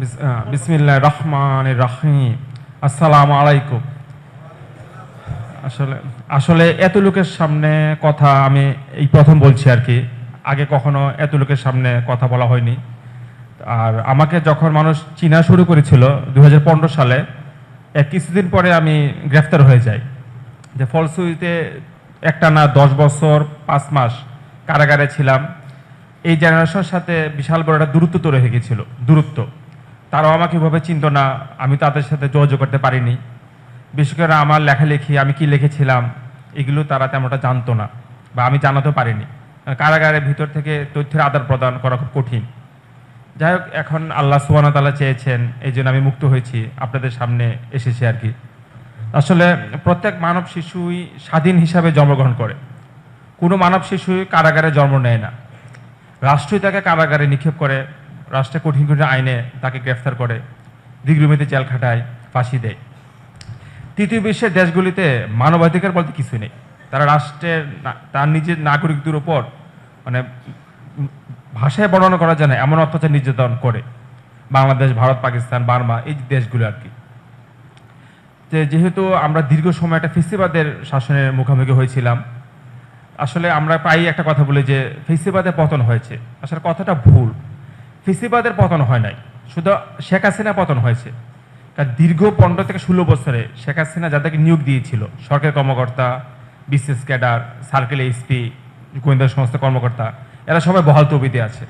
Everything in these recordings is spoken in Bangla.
বিসমিল্লাহির রহমানির রহিম। আসসালামু আলাইকুম। আসলে আসলে এত লোকের সামনে কথা আমি এই প্রথম বলছি আর কি। আগে কখনো এত লোকের সামনে কথা বলা হয়নি। আর আমাকে যখন মানুষ চিনা শুরু করেছিল 2015 সালে, কিছুদিন পরে আমি গ্রেফতার হয়ে যাই। যে ফলশ্রুতিতে একটা না 10 বছর 5 মাস কারাগারে ছিলাম। এই জেনারেশনের সাথে বিশাল বড় একটা দূরত্ব তৈরি হয়ে গেছিল। দূরত্ব, তারাও আমাকে এভাবে চিনত না, আমি তাদের সাথে যোগাযোগ করতে পারিনি। বিশেষ করে আমার লেখালেখি, আমি কি লিখেছিলাম, এগুলো তারা তেমনটা জানতো না বা আমি জানাতেও পারিনি। কারাগারের ভিতর থেকে তথ্যের আদান প্রদান করা খুব কঠিন। যাই হোক, এখন আল্লাহ সুবহানাহু ওয়া তাআলা চেয়েছেন, এই জন্য আমি মুক্ত হয়েছি, আপনাদের সামনে এসেছি আর কি। আসলে প্রত্যেক মানব শিশুই স্বাধীন হিসাবে জন্মগ্রহণ করে। কোনো মানব শিশুই কারাগারে জন্ম নেয় না। রাষ্ট্রই তাকে কারাগারে নিক্ষেপ করে, রাষ্ট্রের কঠিন কঠিন আইনে তাকে গ্রেফতার করে, দীর্ঘমেয়াদী জেল খাটায়, ফাঁসি দেয়। তৃতীয় বিশ্বের দেশগুলিতে মানবাধিকার বলতে কিছু নেই। তারা রাষ্ট্রের তার নিজের নাগরিকদের উপর মানে ভাষায় বর্ণনা করা যায় না এমন অত্যাচার নির্যাতন করে। বাংলাদেশ, ভারত, পাকিস্তান, বার্মা, এই দেশগুলো আর কি। যেহেতু আমরা দীর্ঘ সময় একটা ফেসিবাদের শাসনের মুখোমুখি হয়েছিলাম, আসলে আমরা প্রায়ই একটা কথা বলি যে ফেসিবাদের পতন হয়েছে। আসলে কথাটা ভুল। ফেসিবাদের পতন হয় নাই, শুধু শেখ হাসিনা পতন হয়েছে। কারণ দীর্ঘ 15 থেকে 16 বছরে শেখ হাসিনা যাদেরকে নিয়োগ দিয়েছিল, সরকারি কর্মকর্তা, বিসিএস ক্যাডার, সার্কেল এসপি, গোয়েন্দা সংস্থা কর্মকর্তা, এরা সবাই বহাল তবিতে আছে।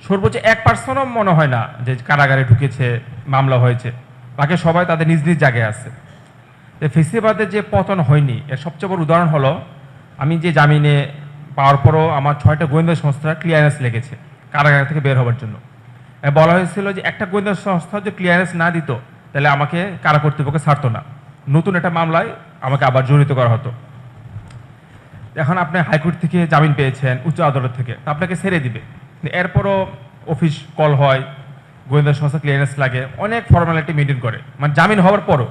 সর্বোচ্চ 1% মনে হয় না যে কারাগারে ঢুকেছে, মামলা হয়েছে। বাকি সবাই তাদের নিজ নিজ জায়গায় আছে। ফেসিবাদের যে পতন হয়নি, এর সবচেয়ে বড় উদাহরণ হলো, আমি যে জামিনে পাওয়ার পরও আমার 6টা গোয়েন্দা সংস্থা ক্লিয়ারেন্স লেগেছে কারাগার থেকে বের হওয়ার জন্য। বলা হয়েছিল যে একটা গোয়েন্দা সংস্থা যদি ক্লিয়ারেন্স না দিত, তাহলে আমাকে কারা কর্তৃপক্ষ ছাড়তো না, নতুন একটা মামলায় আমাকে আবার জড়িত করা হতো। এখন আপনি হাইকোর্ট থেকে জামিন পেয়েছেন, উচ্চ আদালত থেকে, আপনাকে ছেড়ে দিবে। এরপরও অফিস কল হয়, গোয়েন্দা সংস্থা ক্লিয়ারেন্স লাগে, অনেক ফর্মালিটি মেনটেন করে, মানে জামিন হওয়ার পরও।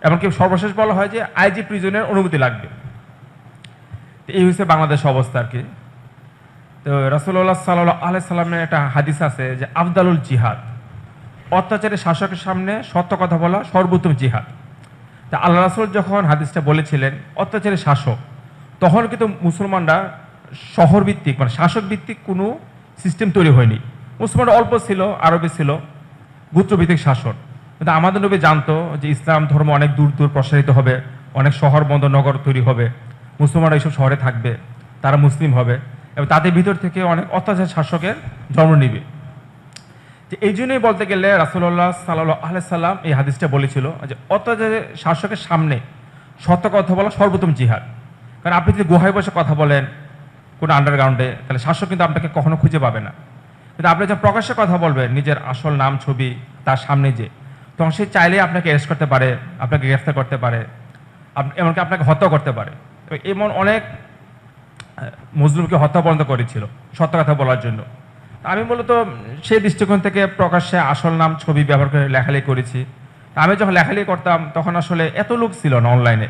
এমনকি সর্বশেষ বলা হয় যে আইজি প্রিজনের অনুমতি লাগবে। এই হচ্ছে বাংলাদেশ অবস্থা আর কি। তো রাসূলুল্লাহ সাল্লাল্লাহু আলাইহি সাল্লামের একটা হাদিস আছে যে আফদালুল জিহাদ, অত্যাচারী শাসকের সামনে সত্য কথা বলা সর্বোত্তম জিহাদ। তা আল্লাহ রাসূল যখন হাদিসটা বলেছিলেন অত্যাচারী শাসক, তখন কিন্তু মুসলমানরা শহর ভিত্তিক মানে শাসক ভিত্তিক কোনো সিস্টেম তৈরি হয়নি। মুসলমানরা অল্প ছিল, আরবে ছিল গোত্রভিত্তিক শাসন। কিন্তু আমাদের নবী জানতো যে ইসলাম ধর্ম অনেক দূর দূর প্রসারিত হবে, অনেক শহর বন্দর নগর তৈরি হবে, মুসলমানরা এইসব শহরে থাকবে, তারা মুসলিম হবে এবং তাদের ভিতর থেকে অনেক অত্যাচার শাসকের জন্ম নিবে। তো এই জন্যই বলতে গেলে রাসূলুল্লাহ সাল্লাল্লাহু আলাইহি সাল্লাম এই হাদিসটা বলেছিল যে অত্যাচারী শাসকের সামনে সত্য কথা বলা সর্বোত্তম জিহাদ। কারণ আপনি যদি গুহায় বসে কথা বলেন কোনো আন্ডারগ্রাউন্ডে, তাহলে শাসক কিন্তু আপনাকে কখনো খুঁজে পাবে না। কিন্তু আপনি যখন প্রকাশ্যে কথা বলবেন, নিজের আসল নাম ছবি তার সামনে যে, তখন সে চাইলেই আপনাকে অ্যারেস্ট করতে পারে, আপনাকে গ্রেফতার করতে পারে, এমনকি আপনাকে হত্যা করতে পারে। এমন অনেক মজলুমকে হত্যা পর্যন্ত করেছিল সত্য কথা বলার জন্য। আমি মূলত সেই দৃষ্টিকোণ থেকে প্রকাশ্যে আসল নাম ছবি ব্যবহার করে লেখালেখি করেছি। আমি যখন লেখালেখি করতাম তখন আসলে এত লোক ছিল না, অনলাইনে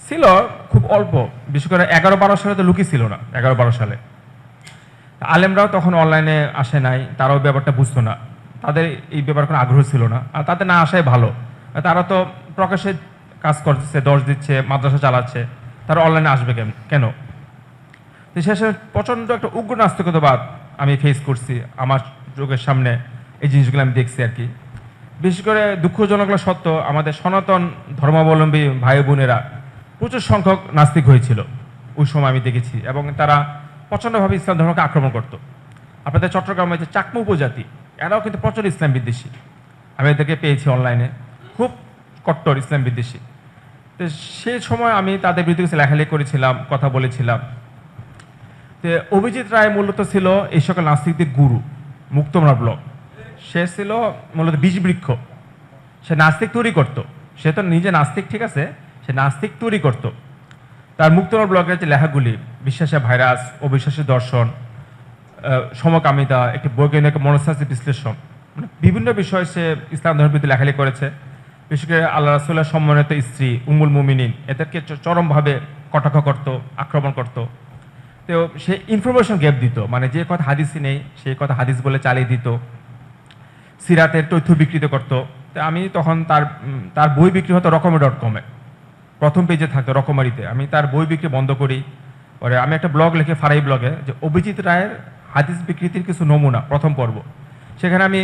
ছিল খুব অল্প, বিশেষ করে 11-12 সালে তো লুকই ছিল না। 11-12 সালে আলেমরাও তখন অনলাইনে আসে নাই, তারাও ব্যাপারটা বুঝতো না, তাদের এই ব্যাপারে কোনো আগ্রহ ছিল না। আর তাদের না আসাই ভালো, তারা তো প্রকাশ্যে কাজ করছে, দশ দিচ্ছে, মাদ্রাসা চালাচ্ছে, তারা অনলাইনে আসবে কেন? তো শেষে প্রচণ্ড একটা উগ্র নাস্তিকতাবাদ আমি ফেস করছি, আমার চোখের সামনে এই জিনিসগুলো আমি দেখছি আর কি। বিশেষ করে দুঃখজনক সত্য, আমাদের সনাতন ধর্মাবলম্বী ভাই বোনেরা প্রচুর সংখ্যক নাস্তিক হয়েছিল ওই সময় আমি দেখেছি, এবং তারা প্রচণ্ডভাবে ইসলাম ধর্মকে আক্রমণ করত। আপনাদের চট্টগ্রামে যে চাকমা উপজাতি, এরাও কিন্তু প্রচুর ইসলাম বিদ্বেষী, আমি এদেরকে পেয়েছি অনলাইনে, খুব কট্টর ইসলাম বিদ্বেষী। তো সেই সময় আমি তাদের বিরুদ্ধে কিছু লেখালেখি করেছিলাম, কথা বলেছিলাম। তো অভিজিৎ রায় মূলত ছিল এই সকল নাস্তিকদের গুরু, মুক্তমনা ব্লক। সে ছিল মূলত বীজবৃক্ষ, সে নাস্তিক তৈরি করত। সে তো নিজে নাস্তিক, ঠিক আছে, সে নাস্তিক তৈরি করত। তার মুক্তমনা ব্লগের যে লেখাগুলি, বিশ্বাসের ভাইরাস, অবিশ্বাসের দর্শন, সমকামিতা, একটি বৈজ্ঞানিক মনস্তাত্ত্বিক বিশ্লেষণ, মানে বিভিন্ন বিষয়ে সে ইসলাম ধর্মের প্রতি লেখালেখি করেছে। বিশেষ করে আল্লাহ রাসূলের সম্মানিত স্ত্রী উম্মুল মুমিনিন, এদেরকে চরমভাবে কটাক্ষ করত, আক্রমণ করত। তো সে ইনফরমেশন গ্যাপ দিত, মানে যে কথা হাদিসই নেই সেই কথা হাদিস বলে চালিয়ে দিত। সিরাতের তথ্য বিকৃত করতো। তো আমি তখন তার বই বিক্রি হতো রকমে.কমে, প্রথম পেজে থাকতো রকমারিতে। আমি তার বই বিক্রি বন্ধ করি। পরে আমি একটা ব্লগ লিখে ফারাই ব্লগে, যে অভিজিৎ রায়ের হাদিস বিকৃতির কিছু নমুনা, প্রথম পর্ব। সেখানে আমি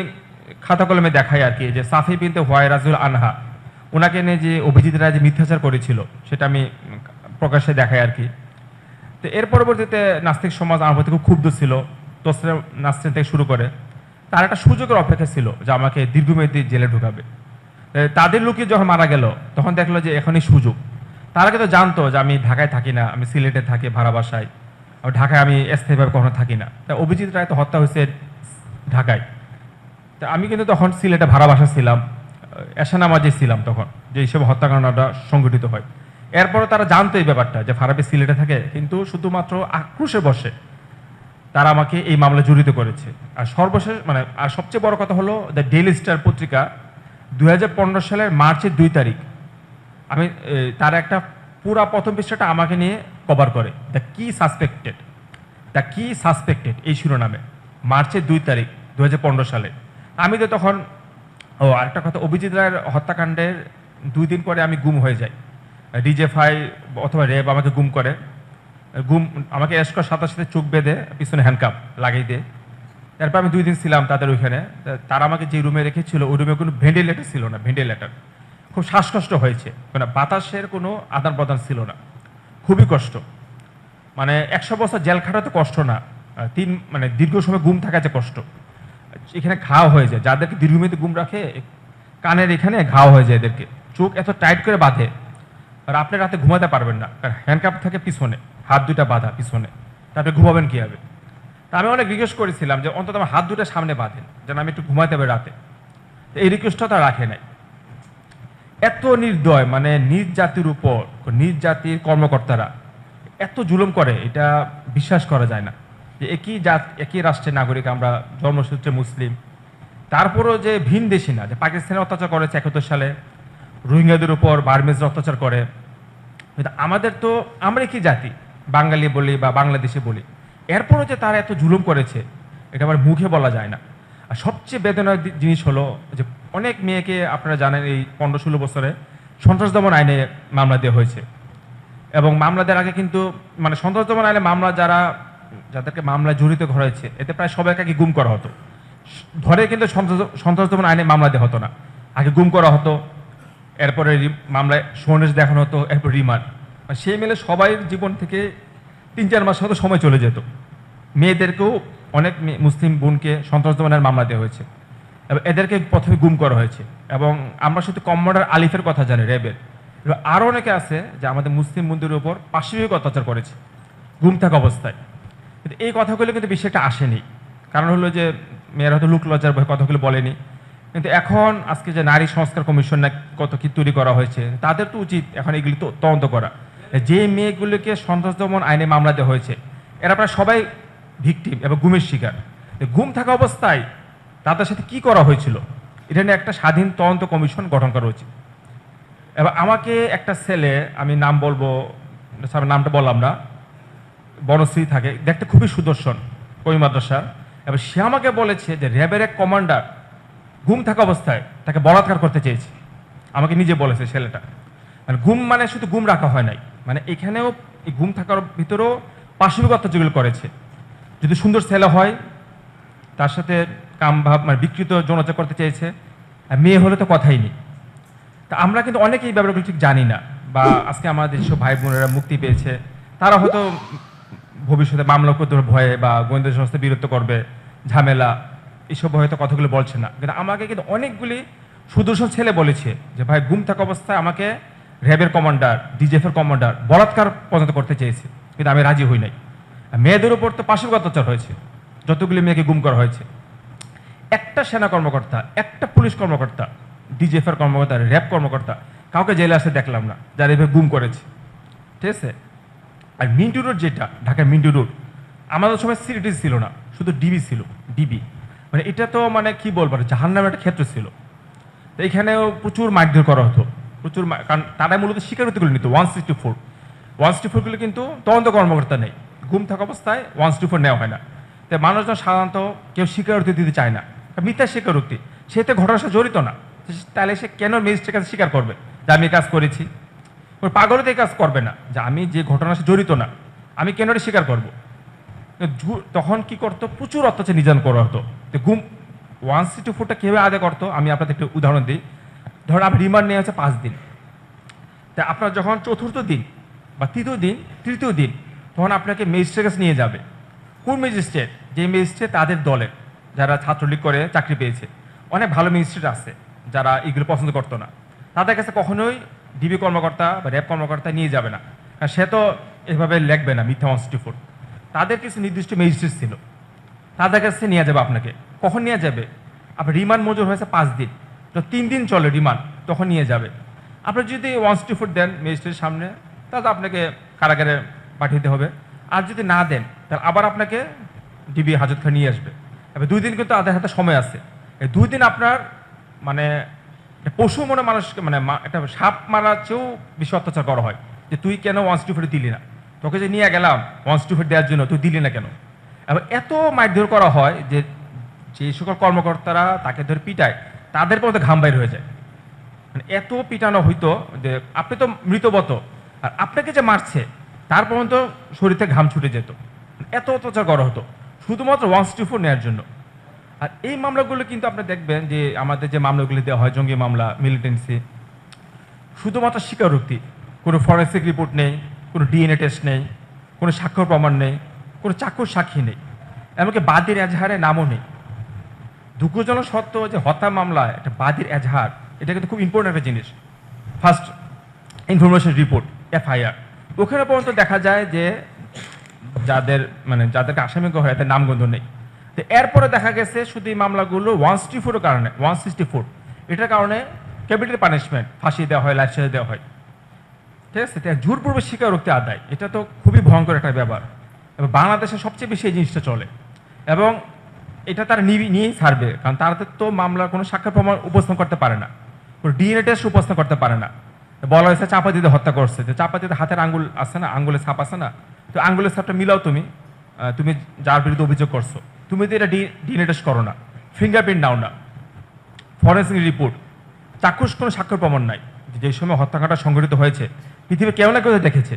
খাতা কলমে দেখাই আর কি, যে সাফি বিনতে হুয়াই রাজুল আনহা, ওনাকে নিয়ে যে অভিজিৎ রায় যে মিথ্যাচার করেছিল সেটা আমি প্রকাশ্যে দেখাই আর কি। তো এর পরবর্তীতে নাস্তিক সমাজ আমার প্রতি খুব ক্ষুব্ধ ছিল, তোসরে নাসরিন থেকে শুরু করে। তার একটা সুযোগের অপেক্ষা ছিল যে আমাকে দীর্ঘমেয়াদী জেলে ঢুকাবে। তাদের লোকই যখন মারা গেল তখন দেখলো যে এখনই সুযোগ। তারা কিন্তু জানতো যে আমি ঢাকায় থাকি না, আমি সিলেটে থাকি ভাড়া বাসায়, আর ঢাকায় আমি স্থায়ীভাবে কখনো থাকি না। তা অভিজিৎ রায় তো হত্যা হয়েছে ঢাকায়। তা আমি কিন্তু তখন সিলেটে ভাড়া বাসা ছিলাম, এশা নামাজে ছিলাম তখন, যে এইসব হত্যাকাণ্ডটা সংঘটিত হয়। এরপরও তারা জানতো এই ব্যাপারটা, যে ফারাবি সিলেটে থাকে, কিন্তু শুধুমাত্র আক্রোশে বসে তারা আমাকে এই মামলায় জড়িত করেছে। আর সর্বশেষ আর সবচেয়ে বড় কথা হলো, দ্য ডেইলি স্টার পত্রিকা 2015 সালের মার্চের 2 তারিখ আমি তার একটা পুরা প্রথম পৃষ্ঠাটা আমাকে নিয়ে কভার করে, দ্য কি সাসপেক্টেড এই শিরোনামে, মার্চের 2 তারিখ 2015 সালে। আমি তো তখন আরেকটা কথা, অভিজিৎ রায়ের হত্যাকাণ্ডের 2 দিন পরে আমি গুম হয়ে যাই। ডিজেফাই অথবা র্যাব আমাকে গুম করে, আমাকে এসকর সাথে সাথে চোখ বেঁধে পিছনে হ্যান্ডকাপ লাগিয়ে দেয়। তারপর আমি 2 দিন ছিলাম তাদের ওইখানে। তারা আমাকে যে রুমে রেখেছিল ওই রুমে কোনো ভেন্টিলেটর ছিল না, খুব শ্বাসকষ্ট হয়েছে, বাতাসের কোনো আদান প্রদান ছিল না, খুবই কষ্ট। 100 বছর জেল খাটা তো কষ্ট না, দীর্ঘ সময় গুম থাকা যে কষ্ট। এখানে ঘাও হয়ে যায়, যাদেরকে দীর্ঘমেয়াদী গুম রাখে কানের এখানে ঘাও হয়ে যায়, এদেরকে চোখ এত টাইট করে বাঁধে, আর আপনি রাতে ঘুমাতে পারবেন না, কারণ হ্যান্ডকাপ থাকে পিছনে, হাত দুটা বাঁধা পিছনে, তারপরে ঘুমাবেন কীভাবে? তা আমি অনেক রিকোয়েস্ট করেছিলাম যে অন্তত আমার হাত দুটো সামনে বাঁধেন, যেন আমি একটু ঘুমাতে পারি রাতে। এই রিকোয়েস্টটা তারা রাখে নাই। এত নির্দয়, নিজ জাতির উপর, নিজ জাতির কর্মকর্তারা এত জুলুম করে, এটা বিশ্বাস করা যায় না। যে একই রাষ্ট্রের নাগরিক আমরা, জন্মসূত্রে মুসলিম, তারপরও যে ভিন দেশি না, যে পাকিস্তানে অত্যাচার করেছে 71 সালে, রোহিঙ্গাদের উপর বার্মিজরা অত্যাচার করে, আমাদের তো আমরা কি জাতি, বাঙালি বলি বা বাংলাদেশি বলি, এরপরও যে তারা এত জুলুম করেছে এটা আমার মুখে বলা যায় না। আর সবচেয়ে বেদনার জিনিস হলো যে অনেক মেয়েকে আপনারা জানেন এই 15-16 বছরে সন্ত্রাস দমন আইনে মামলা দেওয়া হয়েছে, এবং মামলা দেওয়ার আগে কিন্তু সন্ত্রাস দমন আইনে মামলা যাদেরকে মামলায় জড়িত করা হয়েছে এতে প্রায় সবাইকে আগে গুম করা হতো, ধরে কিন্তু সন্ত্রাস দমন আইনে মামলা দেওয়া হতো না, আগে গুম করা হতো, এরপরে মামলায় সন্দেশ দেখানো হতো, এরপর রিমান্ড। সেই মিলে সবাই জীবন থেকে 3-4 মাসের মতো সময় চলে যেত। মেয়েদেরকেও অনেক মুসলিম বোনকে সন্ত্রাস দমনের মামলা দেওয়া হয়েছে, এবং এদেরকে প্রথমে গুম করা হয়েছে। এবং আমরা শুধু কমান্ডার আলিফের কথা জানি র্যাবের, আরও অনেকে আছে যে আমাদের মুসলিম বোনদের উপর পাশবিক অত্যাচার করেছে গুম থাকা অবস্থায়। কিন্তু এই কথাগুলো কিন্তু বেশি একটা আসেনি, কারণ হলো যে মেয়েরা হয়তো লোক লজ্জার ভয়ে কথাগুলো বলেনি। কিন্তু এখন আজকে যে নারী সংস্কার কমিশন না কত কি তৈরি করা হয়েছে, তাদের তো উচিত এখন এগুলি তো তদন্ত করা, যে মেয়েগুলোকে সন্ত্রাস দমন আইনে মামলা দেওয়া হয়েছে এরা প্রায় সবাই ভিকটিম এবং গুমের শিকার। গুম থাকা অবস্থায় তাদের সাথে কি করা হয়েছিল এটা নিয়ে একটা স্বাধীন তদন্ত কমিশন গঠন করা উচিত। এবার আমাকে একটা ছেলে, আমি নাম বলবো, নামটা বললাম না, বনশ্রী থাকে, দেখতে খুবই সুদর্শন, কবি মাদ্রাসা, এবার সে আমাকে বলেছে যে র্যাবের এক কমান্ডার গুম থাকা অবস্থায় তাকে বলাৎকার করতে চেয়েছে। আমাকে নিজে বলেছে ছেলেটা। গুম শুধু গুম রাখা হয় নাই, এখানেও এই গুম থাকার ভিতরেও পাশবিক অত্যাচারগুলো করেছে। যদি সুন্দর ছেলে হয় তার সাথে কাম ভাব বিকৃত যৌনাচার করতে চেয়েছে, আর মেয়ে হলে তো কথাই নেই। তা আমরা কিন্তু অনেকেই এই ব্যাপারগুলো ঠিক জানি না, বা আজকে আমাদের যেসব ভাই বোনেরা মুক্তি পেয়েছে তারা হয়তো ভবিষ্যতে মামলা করতে ভয়ে বা গোয়েন্দা সংস্থা বিরক্ত করবে, ঝামেলা, এইসব হয়তো কথাগুলো বলছে না। কিন্তু আমাকে কিন্তু অনেকগুলি সুদর্শন ছেলে বলেছে যে ভাই গুম থাকা অবস্থায় আমাকে র্যাবের কমান্ডার, ডিজিএফের কমান্ডার বলাৎকার পর্যন্ত করতে চেয়েছে, কিন্তু আমি রাজি হই নাই। মেয়েদের উপর তো পাশবিক অত্যাচার হয়েছে, যতগুলি মেয়েকে গুম করা হয়েছে। একটা সেনা কর্মকর্তা, একটা পুলিশ কর্মকর্তা, ডিজিএফের কর্মকর্তা, র্যাব কর্মকর্তা কাউকে জেলে আসে দেখলাম না যারা এভাবে গুম করেছে, ঠিক আছে? আর মিন্টু রোড, যেটা ঢাকার মিন্টু রোড, আমাদের সময় সিটি ছিল না, শুধু ডিবি ছিল, ডিবি। এটা তো কি বলবো, জাহান্নামের একটা ক্ষেত্র ছিল। তো এখানেও প্রচুর মারধর করা হতো, প্রচুর, কারণ তারা মূলত স্বীকারোক্তিগুলো নিত। 164 কিন্তু তদন্ত কর্মকর্তা নেই, গুম থাকা অবস্থায় 164 নেওয়া হয় না। তাই মানুষজন সাধারণত কেউ স্বীকারোক্তি দিতে চায় না, মিথ্যা স্বীকারোক্তি, সে তো ঘটনার সাথে জড়িত না, তাহলে সে কেন ম্যাজিস্ট্রেটের কাছে স্বীকার করবে যে আমি কাজ করেছি? পাগলও তো এই কাজ করবে না, যে আমি যে ঘটনার সাথে জড়িত না আমি কেন এটা স্বীকার করবো? তখন কি করতো, প্রচুর অত্যাচার নির্যাতন করা হতো। তো গুম 164টা কীভাবে আদায় করতো আমি আপনাদের একটু উদাহরণ দিই। ধরুন আপনি রিমান্ড নিয়ে হচ্ছে 5 দিন, তা আপনার যখন চতুর্থ দিন বা তৃতীয় দিন তখন আপনাকে ম্যাজিস্ট্রেটের কাছে নিয়ে যাবে। কোন ম্যাজিস্ট্রেট? যে ম্যাজিস্ট্রেট তাদের দলের যারা ছাত্রলীগ করে চাকরি পেয়েছে, অনেক ভালো ম্যাজিস্ট্রেট আছে যারা এগুলো পছন্দ করতো না, তাদের কাছে কখনোই ডিবি কর্মকর্তা বা র্যাব কর্মকর্তা নিয়ে যাবে না, কারণ সে তো এভাবে লিখবে না মিথ্যা 164। তাদের কিছু নির্দিষ্ট ম্যাজিস্ট্রেট ছিল, তাদের কাছে নিয়ে যাবে আপনাকে। কখন নিয়ে যাবে? আপনার রিমান্ড মঞ্জুর হয়েছে 5 দিন, তো 3 দিন চলে রিমান্ড, তখন নিয়ে যাবে। আপনি যদি 164 দেন ম্যাজিস্ট্রেটের সামনে, তাহলে আপনাকে কারাগারে পাঠিয়ে দিতে হবে। আর যদি না দেন তাহলে আবার আপনাকে ডিবি হাজতখানে নিয়ে আসবে। এবার 2 দিন কিন্তু তাদের হাতে সময় আছে। এই 2 দিন আপনার মানে পশু মনে মানুষকে মানে একটা সাপ মারার চেয়েও বেশি অত্যাচার করা হয়, যে তুই কেন 164 দিলি না, তোকে যে নিয়ে গেলাম 164 দেওয়ার জন্য তুই দিলি না কেন। এবার এত মারধর করা হয় যে যে সকল কর্মকর্তারা তাকে ধরে পিটায় তাদের পর্যন্ত ঘাম বাইর হয়ে যায়। মানে এত পিটানো হইতো যে আপনি তো মৃতবত, আর আপনাকে যে মারছে তার পর্যন্ত শরীর থেকে ঘাম ছুটে যেত, এত অত্যাচার করা হতো শুধুমাত্র 164 নেওয়ার জন্য। আর এই মামলাগুলো কিন্তু আপনি দেখবেন যে আমাদের যে মামলাগুলি দেওয়া হয়, জঙ্গি মামলা, মিলিটেন্সি, শুধুমাত্র স্বীকারোক্তি, কোনো ফরেন্সিক রিপোর্ট নেই, কোনো ডিএনএ টেস্ট নেই, কোনো সাক্ষ্য প্রমাণ নেই, কোনো চাক্ষুষ সাক্ষী নেই, এমনকি বাদীর এজাহারের নামও নেই। দুঃখজনক সত্য যে হত্যা মামলায় একটা বাদীর এজাহার, এটা কিন্তু খুব ইম্পর্টেন্ট একটা জিনিস। ফার্স্ট ইনফরমেশন রিপোর্ট, এফআইআর, ওখানে পর্যন্ত দেখা যায় যে যাদেরকে আসামি করা হয় তাদের নামগন্ধ নেই। তো এরপরে দেখা গেছে শুধু এই মামলাগুলো 164 কারণে 164 এটার কারণে ক্যাপিটাল পানিশমেন্ট, ফাঁসি দেওয়া হয়, লাইফ সাজা দেওয়া হয়। ঠিক আছে, জোরপূর্বক স্বীকারোক্তি আদায়, এটা তো খুবই ভয়ঙ্কর একটা ব্যাপার। এবং বাংলাদেশে সবচেয়ে বেশি এই জিনিসটা চলে, এবং এটা তারা নিয়েই ছাড়বে, কারণ তাদের তো মামলার কোনো সাক্ষ্য প্রমাণ উপস্থাপন করতে পারে না, কোনো ডিএনএ টেস্ট উপস্থাপন করতে পারে না। বলা হয়েছে চাপা দিতে হত্যা করছে, যে চাপা দিতে হাতের আঙ্গুল আছে না, আঙ্গুলের ছাপ আছে না, তো আঙ্গুলের ছাপটা মিলাও তুমি যার বিরুদ্ধে অভিযোগ করছো, তুমি তো এটা ডিএনএ টেস্ট করো না, ফিঙ্গারপ্রিন্ট নাও না, ফরেন্সিক রিপোর্ট, চাক্ষুষ কোনো সাক্ষ্য প্রমাণ নাই যে সময় হত্যাকাণ্ড সংঘটিত হয়েছে পৃথিবী কেউ না কেউ দেখেছে,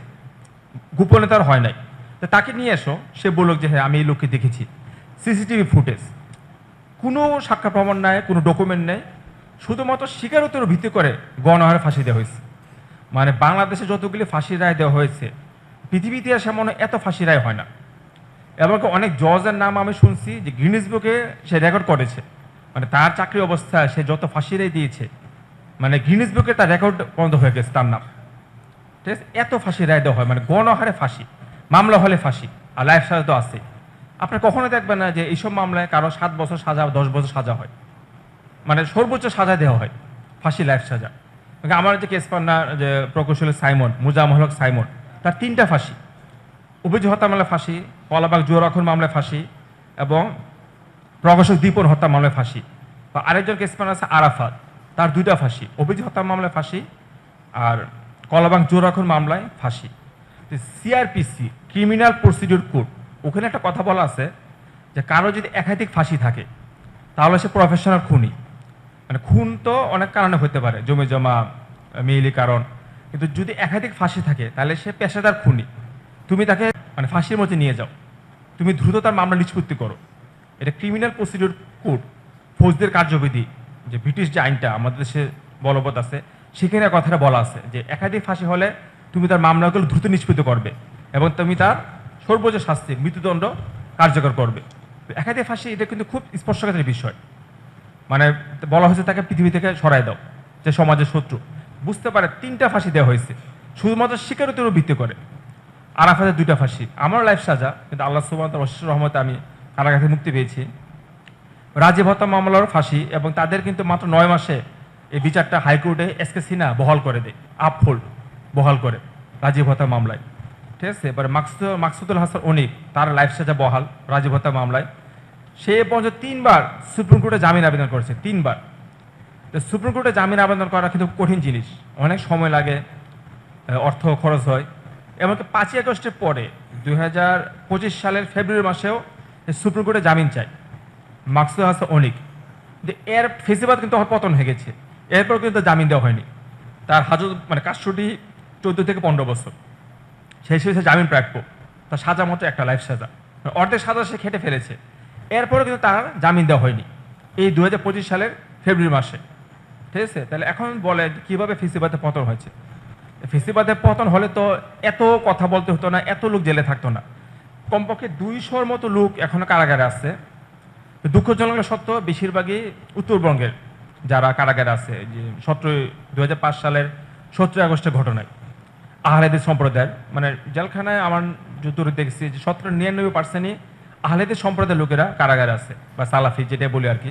গোপনে তার হয় নাই। তো তাকে নিয়ে এসো, সে বলল যে হ্যাঁ আমি এই লোককে দেখেছি, সিসিটিভি ফুটেজ, কোনো সাক্ষ্য প্রমাণ নাই, কোনো ডকুমেন্ট নেই, শুধুমাত্র স্বীকারোক্তির ভিত্তি করে গণহারে ফাঁসি দেওয়া হয়েছে। মানে বাংলাদেশে যতগুলি ফাঁসির রায় দেওয়া হয়েছে পৃথিবী ইতিহাসে মনে এত ফাঁসি রায় হয় না। এমনকি অনেক জজের নাম আমি শুনছি যে গিনিস বুকে সে রেকর্ড করেছে, মানে তার চাকরি অবস্থায় সে যত ফাঁসি রায় দিয়েছে, মানে গিনিস বুকে তার রেকর্ড বন্ধ হয়ে গেছে তার নাম। ঠিক আছে, এত ফাঁসি রায় দেওয়া হয়, মানে গণহারে ফাঁসি, মামলা হলে ফাঁসি, আর লাইফ সাজা তো আছে। আপনার কখনো দেখবেন না যে এইসব মামলায় কারো 7 বছর সাজা, 10 বছর সাজা হয়, মানে সর্বোচ্চ সাজা দেওয়া হয় ফাঁসি, লাইফ সাজা। আমার যে কেস পান্নার যে প্রকৌশলী সাইমন, মুজাম্মল হক সাইমন, তার 3টা ফাঁসি, অভিযোগ হত্যা মামলায় ফাঁসি, কলাবাগ জুয়ারাখন মামলায় ফাঁসি, এবং প্রকাশক দীপন হত্যা মামলায় ফাঁসি। বা আরেকজন কেস পান্না আছে আরাফাত, তার 2টা ফাঁসি, অভিযোগ হত্যা মামলায় ফাঁসি আর কলাবাগ জুয়ারাখন মামলায় ফাঁসি। সিআরপিসি, ক্রিমিনাল প্রসিডিউর কোড, ওখানে একটা কথা বলা আছে যে কারো যদি একাধিক ফাঁসি থাকে তাহলে সে প্রফেশনাল খুনি। মানে খুন তো অনেক কারণে হতে পারে, জমি জমা, মেইলি কারণ, কিন্তু যদি একাধিক ফাঁসি থাকে তাহলে সে পেশাদার খুনি। তুমি তাকে মানে ফাঁসির মধ্যে নিয়ে যাও, তুমি দ্রুত তার মামলা নিষ্পত্তি করো। এটা ক্রিমিনাল প্রসিডিউর কোড, ফৌজদের কার্যবিধি, যে ব্রিটিশ যে আইনটা আমাদের দেশে বলবৎ আছে, সেখানে কথাটা বলা আছে যে একাধিক ফাঁসি হলে তুমি তার মামলাগুলো দ্রুত নিষ্পত্তি করবে এবং তুমি তার সর্বোচ্চ শাস্তি, মৃত্যুদণ্ড কার্যকর করবে। একাধিক ফাঁসি এটা কিন্তু খুব স্পর্শকাতর বিষয়, মানে বলা হয়েছে তাকে পৃথিবী থেকে সরাই দাও, যে সমাজের শত্রু। বুঝতে পারে 3টা ফাঁসি দেওয়া হয়েছে শুধুমাত্র স্বীকারোক্তির ভিত্তি করে। আরাফাতের 2টা ফাঁসি, আমারও লাইফ সাজা, কিন্তু আল্লাহ সুবহানাহু ওয়া তাআলার অশেষ রহমতে আমি কারাগার থেকে মুক্তি পেয়েছি। রাজীব হত্যা মামলার ফাঁসি, এবং তাদের কিন্তু মাত্র 9 মাসে এই বিচারটা হাইকোর্টে এসকে সিনহা বহাল করে দেয়, আপহোল্ড বহাল করে রাজীব হত্যা মামলায়। ঠিক আছে, এবারে মাকসুদুল হাসান অনিক, তার লাইফ সাজা বহাল রাজীব হত্যা মামলায়। সে পর্যন্ত 3বার সুপ্রিম কোর্টে জামিন আবেদন করেছে, 3বার। তো সুপ্রিম কোর্টে জামিন আবেদন করা কিন্তু কঠিন জিনিস, অনেক সময় লাগে, অর্থ খরচ হয়। এমনকি 5ই আগস্টের পরে 2025 সালের ফেব্রুয়ারি মাসেও সুপ্রিম কোর্টে জামিন চায় মাকসুদুল হাসান অনিক, যে এর ফেসিবাদ কিন্তু পতন হয়ে গেছে, এরপর কিন্তু জামিন দেওয়া হয়নি। তার হাজত মানে কাস্টডি 14 থেকে 15 বছর, সেই শেষে জামিন প্রাপ্য, তার সাজা মতো একটা লাইফ সাজা, অর্ধেক সাজা সে খেটে ফেলেছে, এরপরে কিন্তু তার জামিন দেওয়া হয়নি এই 2025 সালের ফেব্রুয়ারি মাসে। ঠিক আছে, তাহলে এখন বলে কিভাবে ফেসিবাদের পতন হয়েছে। ফেসিবাদের পতন হলে তো এত কথা বলতে হতো না, এত লোক জেলে থাকতো না। কমপক্ষে 200-র মতো লোক এখনো কারাগারে আছে। দুঃখজনক সত্য, বেশিরভাগই উত্তরবঙ্গের যারা কারাগারে আছে, যে 2005 সালের 17 আগস্টের ঘটনায় আহলেদের সম্প্রদায়ের মানে জেলখানায় আমার যতটুকু দেখছি যে 99% আহলেদের সম্প্রদায়ের লোকেরা কারাগারে আছে, বা সালাফি যেটা বলি আর কি।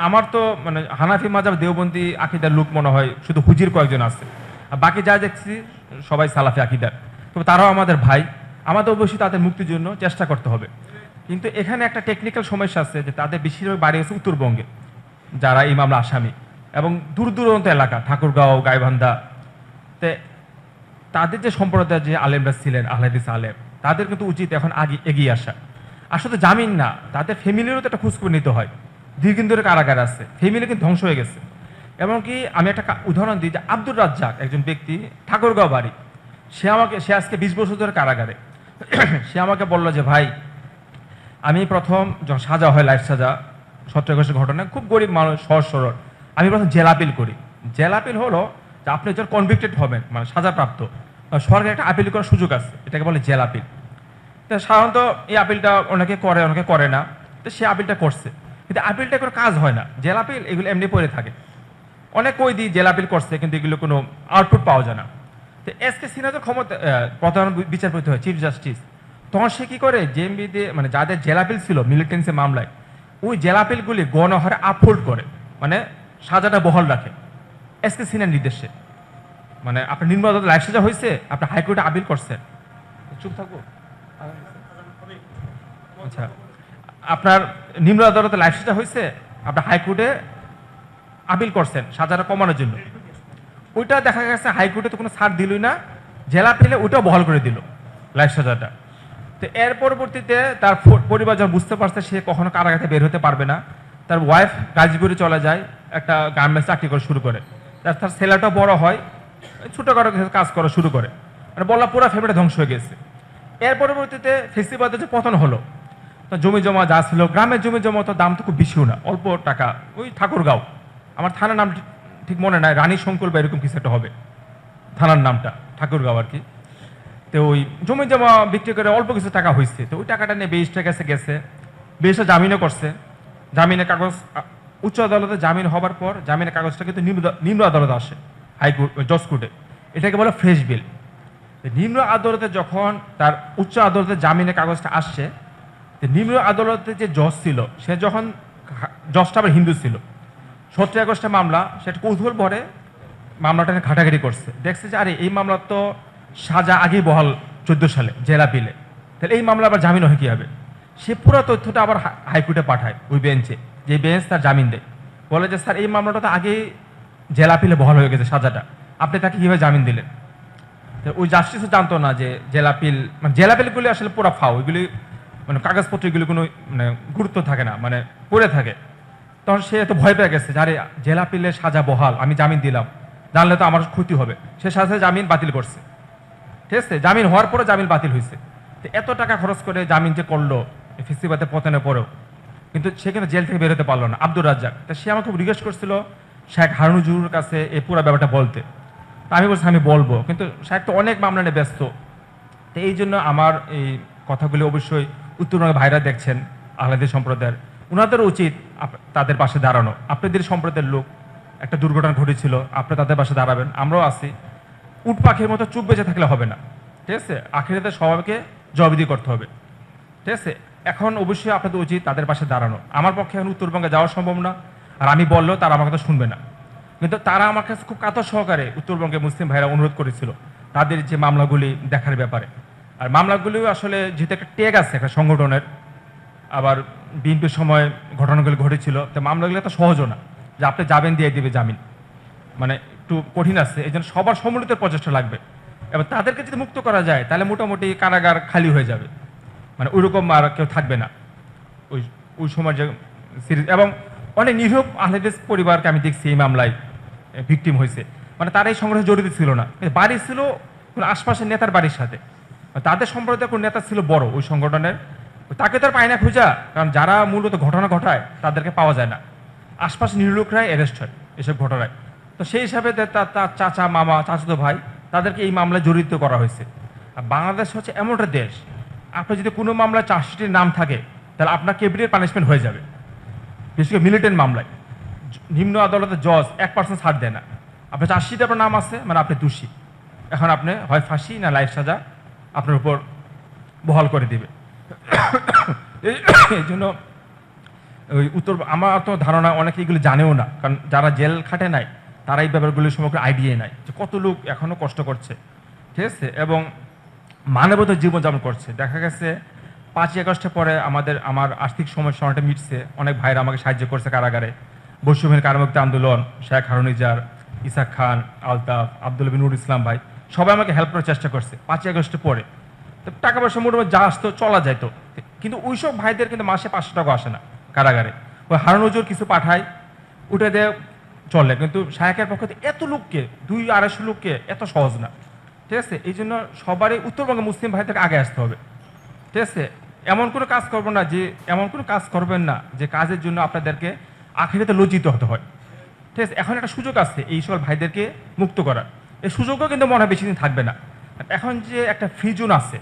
আমার তো মানে হানাফি মাযহাব দেওবন্দি আকিদার লোক মনে হয় শুধু হুজির কয়েকজন আছে, আর বাকি যা দেখছি সবাই সালাফি আকিদার। তবে তারাও আমাদের ভাই, আমাদের অবশ্যই তাদের মুক্তির জন্য চেষ্টা করতে হবে। কিন্তু এখানে একটা টেকনিক্যাল সমস্যা আছে যে তাদের বেশিরভাগ বাড়ি আছে উত্তরবঙ্গে, যারা এই মামলা আসামি, এবং দূর দূরান্ত এলাকা ঠাকুরগাঁও, গাইবান্ধা। তে তাদের যে সম্প্রদায়ের যে আলেমরা ছিলেন আহলাদিস আলেম, তাদের কিন্তু উচিত এখন আগে এগিয়ে আসা। আসলে জামিন না, তাদের ফ্যামিলিরও তো একটা খোঁজখবর নিতে হয়। দীর্ঘদিন ধরে কারাগার আছে, ফ্যামিলি কিন্তু ধ্বংস হয়ে গেছে। এমনকি আমি একটা উদাহরণ দিই যে আব্দুর রাজ্জাক একজন ব্যক্তি, ঠাকুরগাঁও বাড়ি, সে আজকে 20 বছর ধরে কারাগারে। সে আমাকে বললো যে ভাই, আমি প্রথম যখন সাজা হয় লাইফ সাজা 17 আগস্টের ঘটনা, খুব গরিব মানুষ, সহজ সরল, আমি প্রথম জেল আপিল করি। জেল আপিল হলো যে আপনি যখন কনভিক্টেড হবেন মানে সাজাপ্রাপ্ত, সরকার একটা আপিল করার সুযোগ আছে, এটাকে বলে জেল আপিল। তো সাধারণত এই আপিলটা অনেকে করে, অনেকে করে না। তো সে আপিলটা করছে, কিন্তু আপিলটা কোনো কাজ হয় না। জেল আপিল এগুলো এমনি পড়ে থাকে। অনেক কয়েদি জেল আপিল করছে, কিন্তু এগুলো কোনো আউটপুট পাওয়া যায় না। তো এসকে সিনহাজের ক্ষমতা প্রধান বিচারপতি হয়, চিফ জাস্টিস। তখন সে কি করে, জেএমবিতে মানে যাদের জেল আপিল ছিল মিলিটেন্সি মামলায়, ওই জেল আপিলগুলি গণহারে আপহোল্ড করে, মানে সাজাটা বহাল রাখে এসকে সিনহার নির্দেশে। মানে আপনার নিম্ন আদালতে লাইফ সাজা হয়েছে, আপনি হাইকোর্টে আপিল করছেন, চুপ থাকবো। আচ্ছা, আপনার নিম্ন আদালতে লাইফ সাজা হয়েছে, আপনার হাইকোর্টে আপিল করছেন সাজাটা কমানোর জন্য, ওইটা দেখা গেছে হাইকোর্টে তো কোনো ছাড় দিলই না, জেলা পেলে ওইটাও বহাল করে দিল লাইফ সাজাটা। তো এর পরবর্তীতে তার পরিবার যখন বুঝতে পারছে সে কখনো কারাগারে বের হতে পারবে না, তার ওয়াইফ গাজীপুরে চলে যায়, একটা গার্মেন্টস চাকরি করা শুরু করে। তার ছেলেটাও বড় হয়, ছোটোখাটো কাজ করা শুরু করে, মানে বললাম পুরো ফ্যামিলিটা ধ্বংস হয়ে গেছে। এর পরবর্তীতে ফেসিবাদের যে পতন হলো, তো জমি জমা যা ছিল, গ্রামের জমি জমা তো দাম তো খুব বেশিও না, অল্প টাকা। ওই ঠাকুরগাঁও, আমার থানার নাম ঠিক মনে নাই, রানী শঙ্কর বা এরকম কিছু একটা হবে থানার নামটা, ঠাকুরগাঁও আর কি। তো ওই জমি জমা বিক্রি করে অল্প কিছু টাকা হয়েছে, তো ওই টাকাটা নিয়ে বেশটা গেছে, বেশটা জামিনও করছে। জামিনের কাগজ উচ্চ আদালতে জামিন হবার পর জামিনের কাগজটা কিন্তু নিম্ন আদালতে আসে, হাইকোর্ট জজ কোর্টে, এটাকে বলে ফ্রেশ বিল। নিম্ন আদালতে যখন তার উচ্চ আদালতে জামিনের কাগজটা আসছে, নিম্ন আদালতে যে জজ ছিল সে যখন, জজটা আবার হিন্দু ছিল, 17 আগস্টের মামলা, সেটা কৌতূহল ভরে মামলাটা নিয়ে ঘাটাঘাটি করছে, দেখছে যে আরে এই মামলা তো সাজা আগেই বহাল 14 সালে জেলা পিলে, তাহলে এই মামলা আবার জামিন হয় কী হবে। সে পুরো তথ্যটা আবার হাইকোর্টে পাঠায় ওই বেঞ্চে, যে বেঞ্চ তার জামিন দেয়, বলে যে স্যার এই মামলাটা তো আগেই জেলা পিলে বহাল হয়ে গেছে সাজাটা, আপনি তাকে কীভাবে জামিন দিলেন। তো ওই জাস্টিসও জানতো না যে জেলা পিল, মানে জেলা পিলগুলি আসলে পুরো ফাও, ওইগুলি মানে কাগজপত্রগুলি কোনো মানে গুরুত্ব থাকে না, মানে পড়ে থাকে। তখন সে এত ভয় পেয়ে গেছে যে আরে জেলা পিলে সাজা বহাল, আমি জামিন দিলাম, জানলে তো আমার ক্ষতি হবে। সে সাথে জামিন বাতিল করছে, ঠিক আছে, জামিন হওয়ার পরে জামিন বাতিল হয়েছে। তো এত টাকা খরচ করে জামিন যে করলো ফেসিবাদের পতনের পরেও, কিন্তু সে কিন্তু জেল থেকে বেরোতে পারলো না, আব্দুর রাজ্জাক। তা সে আমাকে রিকোয়েস্ট করছিল শেখ হারুনুজুর কাছে এই পুরো ব্যাপারটা বলতে। তা আমি বলছি আমি বলবো, কিন্তু শেখ তো অনেক মামলা নিয়ে ব্যস্ত। তো এই জন্য আমার এই কথাগুলি অবশ্যই উত্তরবঙ্গের ভাইরা দেখছেন, আহলাদি সম্প্রদায়ের, ওনাদের উচিত তাদের পাশে দাঁড়ানো। আপনাদের সম্প্রদায়ের লোক, একটা দুর্ঘটনা ঘটেছিল, আপনি তাদের পাশে দাঁড়াবেন, আমরাও আছি। উট পাখির মতো চুপ বেঁচে থাকলে হবে না, ঠিক আছে, আখিরাতে সবাইকে জবাবদিহি করতে হবে, ঠিক আছে। এখন অবশ্যই আপনাদের উচিত তাদের পাশে দাঁড়ানো। আমার পক্ষে এখন উত্তরবঙ্গে যাওয়া সম্ভব না, আর আমি বললেও তারা আমার কথা শুনবে না, কিন্তু তারা আমার কাছে খুব কাতর সহকারে উত্তরবঙ্গে মুসলিম ভাইরা অনুরোধ করেছিল তাদের যে মামলাগুলি দেখার ব্যাপারে। আর মামলাগুলিও আসলে যেহেতু একটা ট্যাগ আছে একটা সংগঠনের, আবার বিএনপির সময় ঘটনাগুলি ঘটেছিল, তো মামলাগুলো তো সহজও না যে আপনি যাবেন দিয়ে দিবে জামিন, মানে একটু কঠিন আছে। এই জন্য সবার সম্মিলিত প্রচেষ্টা লাগবে, এবং তাদেরকে যদি মুক্ত করা যায় তাহলে মোটামুটি কারাগার খালি হয়ে যাবে, মানে ওইরকম আর কেউ থাকবে না ওই ওই সময় যে সিরিজ। এবং অনেক নিরীহ আহলেদিস পরিবারকে আমি দেখছি এই মামলায় ভিকটিম হয়েছে, মানে তারা এই সংগ্রহে জড়িত ছিল না, কিন্তু বাড়ি ছিল কোনো আশপাশের নেতার বাড়ির সাথে। তাদের সম্প্রদায়ের কোনো নেতা ছিল বড় ওই সংগঠনের, তাকে তো আর পায় না খোঁজা, কারণ যারা মূলত ঘটনা ঘটায় তাদেরকে পাওয়া যায় না, আশপাশের নিরীহ লোকরাই অ্যারেস্ট হয় এসব ঘটনায়। তো সেই হিসাবে তার চাচা, মামা, চাচাতো ভাই, তাদেরকে এই মামলায় জড়িত করা হয়েছে। আর বাংলাদেশ হচ্ছে এমন একটা দেশ, আপনার যদি কোনো মামলায় চার্জশিটের নাম থাকে তাহলে আপনার ক্যাপিটাল পানিশমেন্ট হয়ে যাবে। বিশেষ করে মিলিটেন্ট মামলায় নিম্ন আদালতের জজ 1% ছাড় দেয় না। আপনার চার্জশিটে আপনার নাম আছে মানে আপনি দোষী, এখন আপনি হয় ফাঁসি না লাইফ সাজা আপনার উপর বহাল করে দিবে। এই জন্য ওই আমার তো ধারণা অনেকে এগুলো জানেও না, কারণ যারা জেল খাটে নাই তারা এই ব্যাপারগুলির সম্পর্কে আইডিয়া নাই যে কত লোক এখনও কষ্ট করছে, ঠিক আছে, এবং মানবতার জীবনযাপন করছে। দেখা গেছে 5ই আগস্টের পরে আমার আর্থিক সমস্যা অনেকটা মিটছে, অনেক ভাইরা আমাকে সাহায্য করছে কারাগারে। বৈষম্যহীন কারামুক্তি আন্দোলন, শেখ হারুনিজার, ইসাক খান, আলতাফ, আব্দুল বিনুর ইসলাম ভাই, সবাই আমাকে হেল্প করার চেষ্টা করছে 5ই আগস্টের পরে। তো টাকা পয়সা মোটামুটি যা আসতো চলা যেত, কিন্তু ওই সব ভাইদের কিন্তু মাসে 500 টাকা আসে না কারাগারে। ওই হারুনুজুর কিছু পাঠায়, উঠে দিয়ে চলে, কিন্তু শায়েকের পক্ষ থেকে এত লোককে, 200-250 লোককে এত সহজ না, ঠিক আছে। এই জন্য সবারই উত্তরবঙ্গে মুসলিম ভাইদেরকে আগে আসতে হবে, ঠিক আছে। এমন কোনো কাজ করবেন না যে কাজের জন্য আপনাদেরকে আখিরাতে লজ্জিত হতে হয়, ঠিক আছে। এখন একটা সুযোগ আছে এই সকল ভাইদেরকে মুক্ত করার, এই সুযোগও কিন্তু মনে হয় বেশি দিন থাকবে না। এখন যে একটা ফ্রি জোন আছে,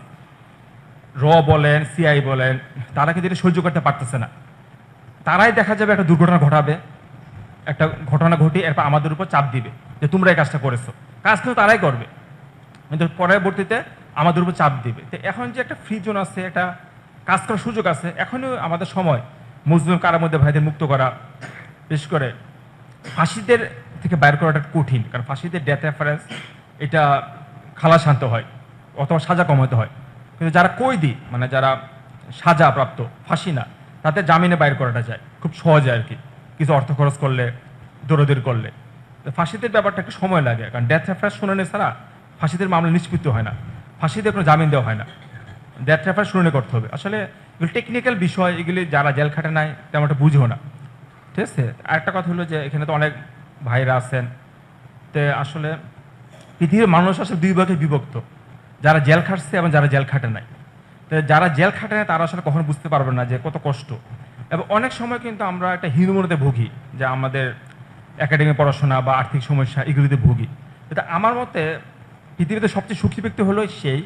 বলেন, সিআই বলেন, তারা কিন্তু এটা সহ্য করতে পারতেছে না। তারাই দেখা যাবে একটা দুর্ঘটনা ঘটাবে, একটা ঘটনা ঘটিয়ে এরপর আমাদের উপর চাপ দিবে যে তোমরা এই কাজটা করেছো। কাজ কিন্তু তারাই করবে, কিন্তু পরবর্তীতে আমাদের উপর চাপ দিবে। তো এখন যে একটা ফ্রি জোন আছে, একটা কাজ করার সুযোগ আছে, এখনও আমাদের সময় মুসলিম কারার মধ্যে ভাইদের মুক্ত করা। বিশেষ করে ফাঁসিদের থেকে বাইর করাটা কঠিন, কারণ ফাঁসিদের ডেথ রেফারেন্স এটা খালাস আনতে হয় অথবা সাজা কমাতে হয়, কিন্তু যারা কয়েদি মানে যারা সাজা প্রাপ্ত, ফাঁসি না, তাদের জামিনে বাইর করাটা যায় খুব সহজে আর কি, কিছু অর্থ খরচ করলে, দৌড়দৌড়ি করলে। তো ফাঁসিদের ব্যাপারটা একটু সময় লাগে, কারণ ডেথ রেফারেন্স শুনানি ছাড়া ফাঁসিদের মামলা নিষ্পত্তি হয় না, ফাঁসিদের কোনো জামিন দেওয়া হয় না, ডেথ রেফারেন্স শুনানি করতে হবে। আসলে এগুলো টেকনিক্যাল বিষয়, এগুলি যারা জেল খাটে নাই তেমন একটা বুঝেও না, ঠিক আছে। আরেকটা কথা হলো যে এখানে তো অনেক ভাইরা আছেন, তো আসলে পৃথিবীর মানুষ আসলে 2 ভাগে বিভক্ত, যারা জেল খাটছে এবং যারা জেল খাটে নাই। তো যারা জেল খাটে নাই তারা আসলে কখনো বুঝতে পারবে না যে কত কষ্ট, এবং অনেক সময় কিন্তু আমরা একটা হীনমন্যতাতে ভুগি যে আমাদের একাডেমিক পড়াশোনা বা আর্থিক সমস্যা এগুলিতে ভুগি। এটা আমার মতে পৃথিবীতে সবচেয়ে সুখী ব্যক্তি হলো সেই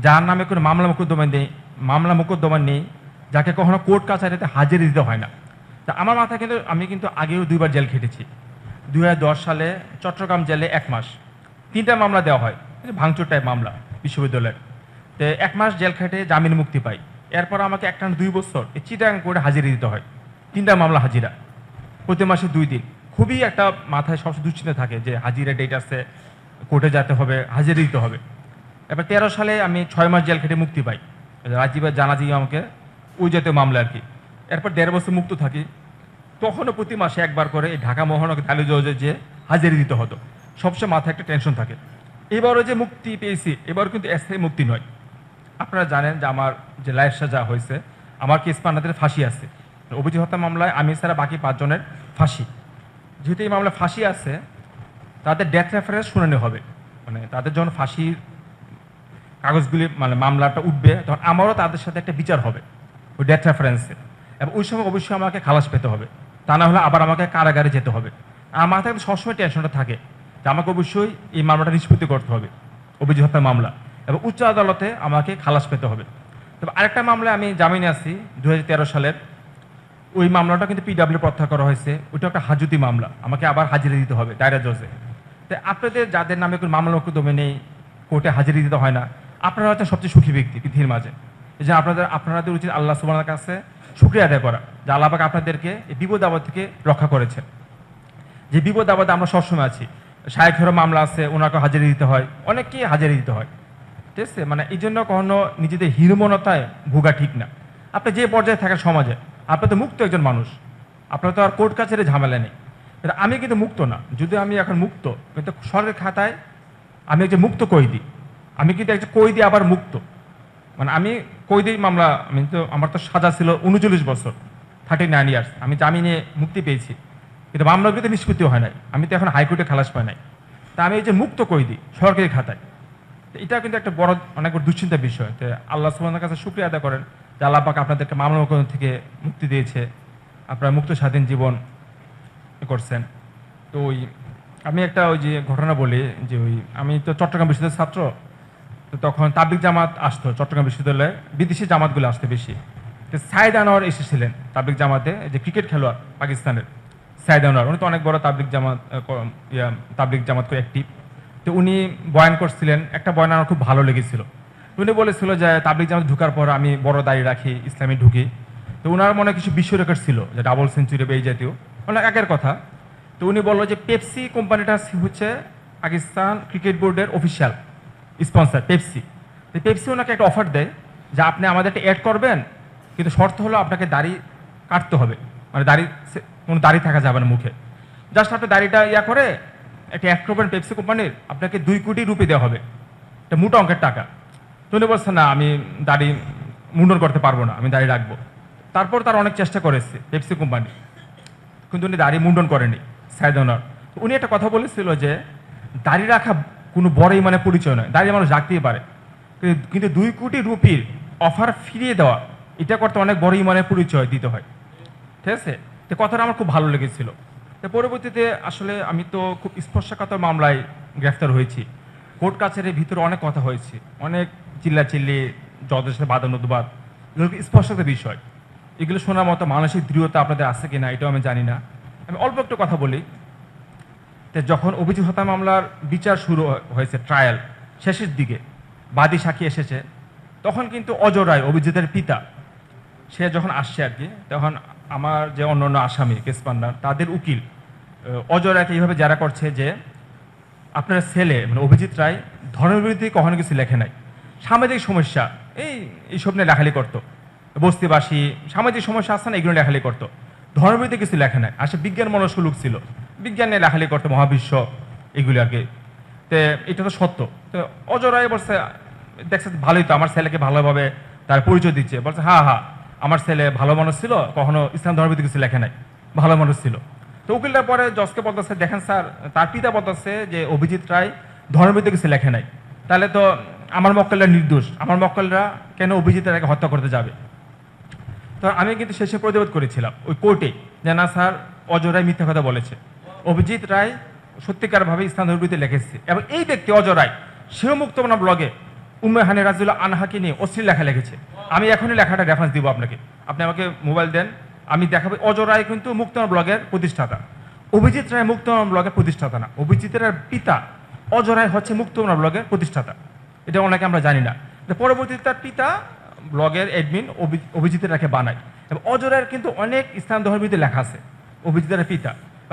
যার নামে কোনো মামলা মোকদ্দমা নেই, যাকে কখনো কোর্ট কাছারিতে হাজিরা দিতে হয় না। তা আমার মাথায় কিন্তু আমি কিন্তু আগেও 2বার জেল খেটেছি। 2010 সালে চট্টগ্রাম জেলে 1 মাস, 3টা মামলা দেওয়া হয়, ভাঙচুর টাইপ মামলা বিশ্ববিদ্যালয়ের। তো 1 মাস জেল খেটে জামিন মুক্তি পাই। এরপর আমাকে একটানা 2 বছর এই চিটাগাং কোর্টে হাজিরা দিতে হয়, 3টা মামলা হাজিরা, প্রতি মাসে 2 দিন। খুবই একটা মাথায় সবসময় দুশ্চিন্তা থাকে যে হাজিরা ডেট আছে, কোর্টে যেতে হবে, হাজিরা দিতে হবে। এবার 13 সালে আমি 6 মাস জেল খেটে মুক্তি পাই, রাজীবের জানাজি আমাকে ওই জাতীয় মামলা আর কি। এরপর 1.5 বছর মুক্ত থাকি, তখনও প্রতি মাসে একবার করে এই ঢাকা মহানগর তালু জজে যে হাজিরা দিতে হতো, সবসময় মাথায় একটা টেনশন থাকে। এবারও যে মুক্তি পেয়েছি, এবার কিন্তু স্থায়ী মুক্তি নয়। আপনারা জানেন যে আমার যে লাইফ সাজা হয়েছে, আমার কেস পান্নাদের ফাঁসি আছে, অভিজিৎ হত্যা মামলায় আমি ছাড়া বাকি 5 জনের ফাঁসি। যেহেতু এই মামলায় ফাঁসি আছে, তাদের ডেথ রেফারেন্স শুনানি হবে, মানে তাদের যখন ফাঁসির কাগজগুলি মানে মামলাটা উঠবে তখন আমারও তাদের সাথে একটা বিচার হবে ওই ডেথ রেফারেন্সে, এবং ওই সময় অবশ্যই আমাকে খালাস পেতে হবে, তা না হলে আবার আমাকে কারাগারে যেতে হবে। আমার মাথায় সবসময় টেনশনটা থাকে যে আমাকে অবশ্যই এই মামলাটা নিষ্পত্তি করতে হবে, অভিযোগ হত্যা মামলা, এবং উচ্চ আদালতে আমাকে খালাস পেতে হবে। তবে আরেকটা মামলায় আমি জামিনে আছি 2013 সালের, ওই মামলাটা কিন্তু পিডাব্লিউ প্রত্যাহার করা হয়েছে, ওইটা একটা হাজতি মামলা, আমাকে আবার হাজিরা দিতে হবে দায়রা জজে। তো আপনাদের যাদের নামে কোনো মামলা মোকদ্দমা নেই, কোর্টে হাজিরা দিতে হয় না, আপনারা হচ্ছেন সবচেয়ে সুখী ব্যক্তি পৃথিবীর মাঝে। এই যে আপনাদের উচিত আল্লাহ সুবহানাহু ওয়া তাআলার কাছে শুকরিয়া আদায় করা যে আল্লাহ পাক আপনাদেরকে এই বিপদ আপদ থেকে রক্ষা করেছেন। যে বিপদ আপদে আমরা সবসময় আছি, শায়েখেরও মামলা আছে, ওনাকে হাজিরা দিতে হয়, অনেককেই হাজিরা দিতে হয়, ঠিক আছে। মানে এই জন্য কখনো নিজেদের হীনমন্যতায় ভোগা ঠিক না। আপনি যে পর্যায়ে থাকেন সমাজে, আপনি তো মুক্ত একজন মানুষ, আপনার তো আর কোর্ট কাছারি ঝামেলা নেই। আমি কিন্তু মুক্ত না, যদি আমি এখন মুক্ত, কিন্তু সরকারের খাতায় আমি একজন মুক্ত কয়েদি, আমি কিন্তু একজন কয়েদি আবার মুক্ত, মানে আমি কয়েদি মামলা, আমি তো আমার তো সাজা ছিল 39 বছর, 39 ইয়ার্স, আমি জামিনে মুক্তি পেয়েছি, কিন্তু মামলাগুলোতে নিষ্পত্তি হয় নাই, আমি তো এখন হাইকোর্টে খালাস পাই নাই, তা আমি এই যে মুক্ত করে দিই সরকারি খাতায়, তো এটা কিন্তু একটা বড় অনেক বড় দুশ্চিন্তার বিষয়। তো আল্লাহ সুবহানাহু কাছে শুকরিয়া আদায় করেন যে আল্লাহ পাক আপনাদেরকে মামলা মোকদ্দমা থেকে মুক্তি দিয়েছে, আপনারা মুক্ত স্বাধীন জীবন করছেন। তো আমি একটা ওই যে ঘটনা বলি যে আমি তো চট্টগ্রাম বিশ্ববিদ্যালয়ের ছাত্র, তো তখন তাবলিগ জামাত আসতো চট্টগ্রাম বিশ্ববিদ্যালয়ে, বিদেশি জামাতগুলো আসতে বেশি। তো সাইদ আনোয়ার এসেছিলেন তাবলিগ জামাতে, যে ক্রিকেট খেলোয়াড় পাকিস্তানের সাইদ আনোয়ার, উনি তো অনেক বড় তাবলিগ জামাত তাবলিগ জামাত করে অ্যাক্টিভ। তো উনি বয়ান করছিলেন, একটা বয়ান আমার খুব ভালো লেগেছিল। উনি বলেছিল যে তাবলিগ জামাত ঢুকার পর আমি বড় দাড়ি রাখি, ইসলামে ঢুকি। তো ওনার মনে কিছু বিশ্ব রেকর্ড ছিল, যে ডাবল সেঞ্চুরি বা এই জাতীয় অনেক আগের কথা। তো উনি বললো যে পেপসি কোম্পানিটা হচ্ছে পাকিস্তান ক্রিকেট বোর্ডের অফিসিয়াল স্পন্সার পেপসি। তো পেপসি ওনাকে একটা অফার দেয় যে আপনি আমাদের একটা অ্যাড করবেন, কিন্তু শর্ত হলো আপনাকে দাড়ি কাটতে হবে, মানে কোনো দাড়ি থাকা যাবে না মুখে, জাস্ট আপনি দাড়িটা করে একটা অ্যাড করবেন পেপসি কোম্পানির, আপনাকে 2 কোটি রুপি দেওয়া হবে, এটা মোটা অঙ্কের টাকা। তো উনি বলছেন না, আমি দাড়ি মুন্ডন করতে পারবো না, আমি দাড়ি রাখবো। তারপর তার অনেক চেষ্টা করেছে পেপসি কোম্পানি, কিন্তু উনি দাড়ি মুন্ডন করেনি সাইদ আনোয়ার। উনি একটা কথা বলেছিল যে দাড়ি রাখা কোনো বড় ইমানের পরিচয় নয়, দাড়ি মানুষ রাখতেই পারে, কিন্তু 2 কোটি রুপির অফার ফিরিয়ে দেওয়া, এটা করতে অনেক বড় ইমানের পরিচয় দিতে হয়। ঠিক আছে, তো কথাটা আমার খুব ভালো লেগেছিল। তো পরবর্তীতে আসলে আমি তো খুব স্পর্শকাতর মামলায় গ্রেফতার হয়েছি, কোর্ট কাছারির ভিতরে অনেক কথা হয়েছে, অনেক চিল্লাচিল্লি, জজের সাথে বাদানুবাদ, এগুলো স্পর্শকাতর বিষয়। এগুলো শোনার মতো মানসিক দৃঢ়তা আপনাদের আছে কিনা এটাও আমি জানি না। আমি অল্প একটু কথা বলি। তো যখন অভিজিৎ হত্যা মামলার বিচার শুরু হয়েছে, ট্রায়াল শেষের দিকে বাদী সাক্ষী এসেছে, তখন কিন্তু অজয় রায় অভিজিতের পিতা, সে যখন আসছে আর কি, তখন আমার যে অন্যান্য আসামি কেস পান্ডার তাদের উকিল অজয় রায়কে এইভাবে জেরা করছে যে আপনার ছেলে মানে অভিজিৎ রায় ধর্মের বিরুদ্ধে কখনো কিছু লেখে নাই, সামাজিক সমস্যা এইসব নিয়ে লেখালেখি করতো, বস্তিবাসী সামাজিক সমস্যা আছে না, এগুলো লেখালেখি করতো, ধর্মের বিরুদ্ধে কিছু লেখে নাই। আর সে বিজ্ঞান মনস্ক লোক ছিল, বিজ্ঞান নিয়ে লেখালেখি করতো, মহাবিশ্ব এগুলি আর কি। তো এটা তো সত্য। তো অজয় রায় বলছে, দেখছে ভালোই তো, আমার ছেলেকে ভালোভাবে তার পরিচয় দিচ্ছে, বলছে হ্যাঁ হ্যাঁ আমার ছেলে ভালো মানুষ ছিল, কখনো ইসলাম ধর্মের বিরুদ্ধে কিছু লেখে নাই, ভালো মানুষ ছিল। তো উকিলটার পরে জজকে বলতেছে, দেখেন স্যার, তার পিতা বলতেছে যে অভিজিৎ রায় ধর্মের বিরুদ্ধে কিছু লেখে নাই, তাহলে তো আমার মক্কেলরা নির্দোষ, আমার মক্কেলরা কেন অভিজিৎ রায়কে হত্যা করতে যাবে? তো আমি কিন্তু শেষে প্রতিবাদ করেছিলাম ওই কোর্টে যে না স্যার, অজয় রায় মিথ্যা কথা বলেছে, অভিজিৎ রায় সত্যিকারভাবে ইসলাম ধর্মের বিরুদ্ধে লিখেছে, এবং এই ব্যক্তি অজয় রায় সেও মুক্তমনা ব্লগে উম্মে হানি রাজিউল্লাহ আনহাকে নিয়ে অশ্লীল লেখা লিখেছে। আমি এখনই লেখাটা রেফারেন্স দিব আপনাকে, আপনি আমাকে মোবাইল দেন, আমি দেখাবো। অজয় রায় কিন্তু মুক্তমনা ব্লগের প্রতিষ্ঠাতা, অভিজিৎ রায় মুক্তমনা ব্লগের প্রতিষ্ঠাতা না, অভিজিতের পিতা অজয় রায় হচ্ছে মুক্তমনা ব্লগের প্রতিষ্ঠাতা, এটা অনেকে আমরা জানি না। পরবর্তীতে তার পিতা ব্লগের অ্যাডমিন অভিজিতের রাখে বানায়, এবং অজয় রায়ের কিন্তু অনেক ইসলাম ধর্মের বিরুদ্ধে লেখা আছে অভিজিতের পিতা।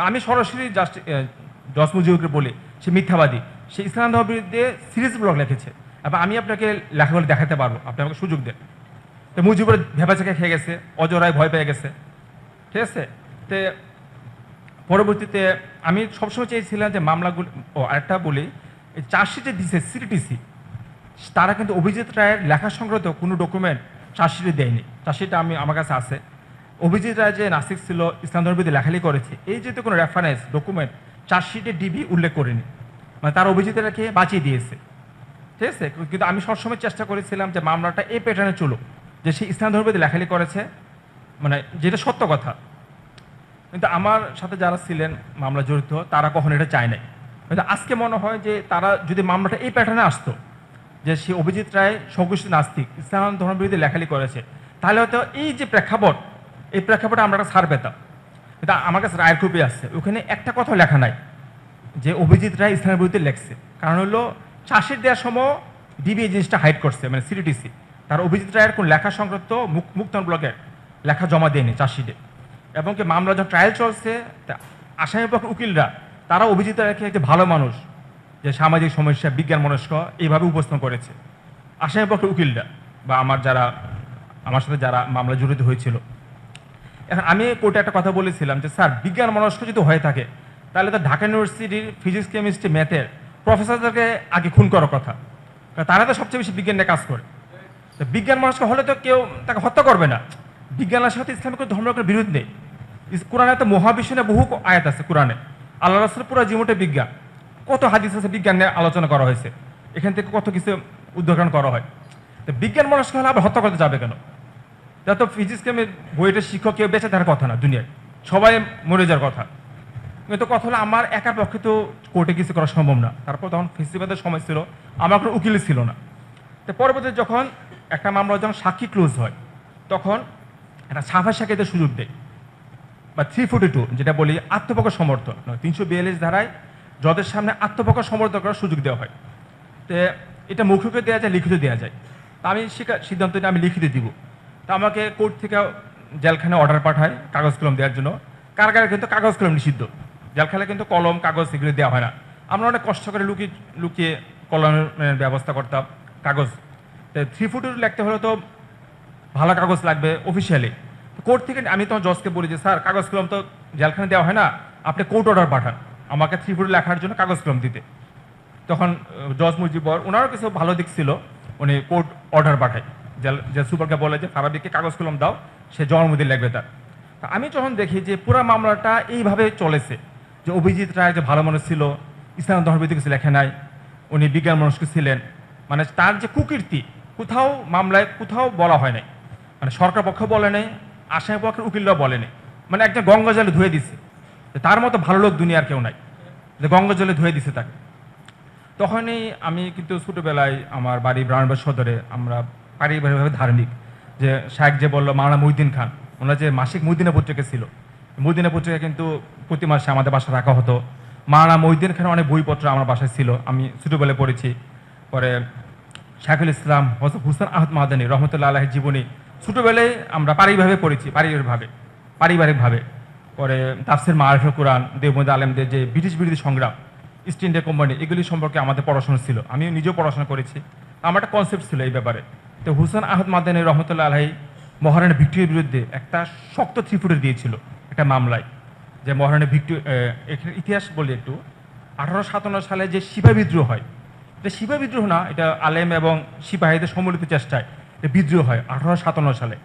আমি সরাসরি জাস্ট জজ মুজিবকে বলি সে মিথ্যাবাদী, সে ইসলাম ধর্মের বিরুদ্ধে সিরিজ ব্লগ লিখেছে, এবং আমি আপনাকে লেখাগুলো দেখাতে পারবো, আপনি আমাকে সুযোগ দেন। তো মুজিবুর ভেবাচাকে খেয়ে গেছে, অজয় রায় ভয় পেয়ে গেছে। ঠিক আছে, তো পরবর্তীতে আমি সবসময় চেয়েছিলাম যে মামলাগুলো, আরেকটা বলি, এই চার্জশিটে দিছে সিটিটিসি, তারা কিন্তু অভিজিৎ রায়ের লেখা সংক্রান্ত কোনো ডকুমেন্ট চার্জশিটে দেয়নি। চার্জশিটটা আমার কাছে আছে, অভিজিৎ রায় যে নাস্তিক ছিল, ইসলাম ধর্মের বিরুদ্ধে লেখালেখি করেছে, এই যেহেতু কোনো রেফারেন্স ডকুমেন্ট চার্জশিটে ডিবি উল্লেখ করেনি, মানে তার অভিজিৎ রায়কে বাঁচিয়ে দিয়েছে। ঠিক আছে, কিন্তু আমি সবসময় চেষ্টা করেছিলাম যে মামলাটা এই প্যাটার্নে চলুক, যে সে ইসলাম ধর্মের বিরুদ্ধে লেখালেখি করেছে, মানে যেটা সত্য কথা। কিন্তু আমার সাথে যারা ছিলেন মামলা জড়িত তারা কখনো এটা চায় নাই। কিন্তু আজকে মনে হয় যে তারা যদি মামলাটা এই প্যাটার্নে আসতো, যে সে অভিজিৎ রায় সংকুচিত নাস্তিক, ইসলাম ধর্মের বিরুদ্ধে লেখালেখি করেছে, তাহলে হয়তো এই যে প্রেক্ষাপট, এই প্রেক্ষাপটে আমরা একটা ছাড় পেতাম। কিন্তু আমার কাছে রায়ের কপি আসছে, ওখানে একটা কথা লেখা নাই যে অভিজিৎ রায় ইসলামের বিরুদ্ধে লেখছে। কারণ হলো চাষের দেওয়ার সময় ডিবি এই জিনিসটা হাইড করছে, মানে সিটিটিসি তার অভিজিৎ রায়ের কোন লেখা সংক্রান্ত মুক্তন ব্লকের লেখা জমা দেয়নি চার্জশিটে। এবং কি মামলা যখন ট্রায়াল চলছে, আসামি পক্ষের উকিলরা তারা অভিজিৎ রায়কে একটি ভালো মানুষ, যে সামাজিক সমস্যা বিজ্ঞান মনস্ক এইভাবে উপস্থাপন করেছে আসামি পক্ষের উকিলরা, বা আমার সাথে যারা মামলা জড়িত হয়েছিল। এখন আমি কোর্টে একটা কথা বলেছিলাম যে স্যার, বিজ্ঞান মনস্ক যদি হয়ে থাকে তাহলে তো ঢাকা ইউনিভার্সিটির ফিজিক্স কেমিস্ট্রি ম্যাথের প্রফেসরদেরকে আগে খুন করার কথা, তারা তো সবচেয়ে বেশি বিজ্ঞান নিয়ে কাজ করে। বিজ্ঞান মনস্ক হলে তো কেউ তাকে হত্যা করবে না, বিজ্ঞানের সাথে ইসলামের কোনো ধর্মের কোনো বিরোধ নেই। কোরআনে তো মহাবিশ্ব নিয়ে বহু আয়াত আছে কোরআনে। আল্লাহ রাসূলের পুরো জীবনটা বিজ্ঞান, কত হাদিস আছে বিজ্ঞান নিয়ে আলোচনা করা হয়েছে, এখান থেকে কত কিছু উদ্ঘাটন করা হয়। তো বিজ্ঞান মানুষকে হলে আবার হত্যা করতে যাবে কেন? তা তো ফিজিক্স কেমির বইটা শিক্ষক কেউ বেঁচে থাকার কথা না, দুনিয়ায় সবাই মরে যাওয়ার কথা। কিন্তু কথা হলো আমার একার পক্ষে তো কোর্টে কিছু করা সম্ভব না। তারপর তখন ফেস্টিভ্যালের সময় ছিল, আমার কোনো উকিল ছিল না। তো পরবর্তীতে যখন একটা মামলা যখন সাক্ষী ক্লোজ হয়, তখন একটা সাফা সাক্ষীদের সুযোগ দেয়, বা 342 যেটা বলি আত্মপক্ষ সমর্থন, 342 ধারায় জজের সামনে আত্মপক্ষ সমর্থন করার সুযোগ দেওয়া হয়। তো এটা মৌখিক দেওয়া যায়, লিখিত দেওয়া যায়। তা আমি সিদ্ধান্ত নিয়ে আমি লিখিত দিব। তা আমাকে কোর্ট থেকে জেলখানে অর্ডার পাঠায় কাগজ কলম দেওয়ার জন্য। কারাগারে কিন্তু কাগজ কলম নিষিদ্ধ, জেলখানে কিন্তু কলম কাগজ এগুলো দেওয়া হয় না। আমরা অনেক কষ্ট করে লুকিয়ে লুকিয়ে কলমের ব্যবস্থা করতাম, কাগজ। তো 342 লিখতে হলে তো ভালো কাগজ লাগবে অফিসিয়ালি। কোর্ট থেকে আমি তখন জজকে বলি যে স্যার কাগজ কলম তো জেলখানে দেওয়া হয় না, আপনি কোর্ট অর্ডার পাঠান আমাকে 342 লেখার জন্য কাগজ কলম দিতে। তখন জজ মুজিবর ওনারও কিছু ভালো দিক ছিল, উনি কোর্ট অর্ডার পাঠায়, জেল সুপারকে বলে যে ফারাবিকে কাগজ কলম দাও, সে জবানবন্দি লাগবে তার। তা আমি যখন দেখি যে পুরো মামলাটা এইভাবে চলেছে, যে অভিজিৎ রায় যে ভালো মানুষ ছিল, ইসলাম ধর্মবিদ কিছু লেখে নাই, উনি বিজ্ঞান মনস্ক ছিলেন, মানে তার যে কুকীর্তি কোথাও মামলায় কোথাও বলা হয় নাই, মানে সরকার পক্ষ বলে নেই, আসামি পক্ষের উকিলরাও বলে নেই, মানে একটা গঙ্গা জলে ধুয়ে দিছে। তার মতো ভালো লোক দুনিয়ার কেউ নাই যে গঙ্গা জলে ধুয়ে দিছে তাকে। তখনই আমি কিন্তু ছোটোবেলায় আমার বাড়ি ব্রাহ্মণবাড়ি সদরে, আমরা পারিবারিকভাবে ধার্মিক, যে শায়েখ যে বললো মাওলানা মহিউদ্দিন খান, ওনার যে মাসিক মদিনা পত্রিকা ছিল, মদিনা পত্রিকা কিন্তু প্রতি মাসে আমাদের বাসায় রাখা হতো। মাওলানা মহিউদ্দিন খানের অনেক বইপত্র আমার বাসায় ছিল, আমি ছোটোবেলায় পড়েছি। পরে শাইখুল ইসলাম হযরত হুসেন আহমদ মাদানী রহমতুল্লাহ আলাইহির জীবনী ছোটোবেলায় আমরা পারিবারিকভাবে পড়েছি, পারিবারিকভাবে। পরে তাফসির মারিফুল কুরআন, দেওবন্দি আলেমদের যে ব্রিটিশ বিরোধী সংগ্রাম, ইস্ট ইন্ডিয়া কোম্পানি, এগুলি সম্পর্কে আমাদের পড়াশোনা ছিল, আমি নিজেও পড়াশোনা করেছি। আমার একটা কনসেপ্ট ছিল এই ব্যাপারে। তো হুসেন আহমদ মাদানী রহমতুল্লাহ আলাইহি মহারানী ভিক্টোরিয়ার বিরুদ্ধে একটা শক্ত 342 দিয়েছিল একটা মামলায়, যে মহারানী এখানে ইতিহাস বলি একটু। 1857 সালে যে সিপাহী বিদ্রোহ হয়, এটা সিপাহী বিদ্রোহ না, এটা আলেম এবং সিপাহীদের সম্মিলিত চেষ্টায় এটা বিদ্রোহ হয় 1857 সালে।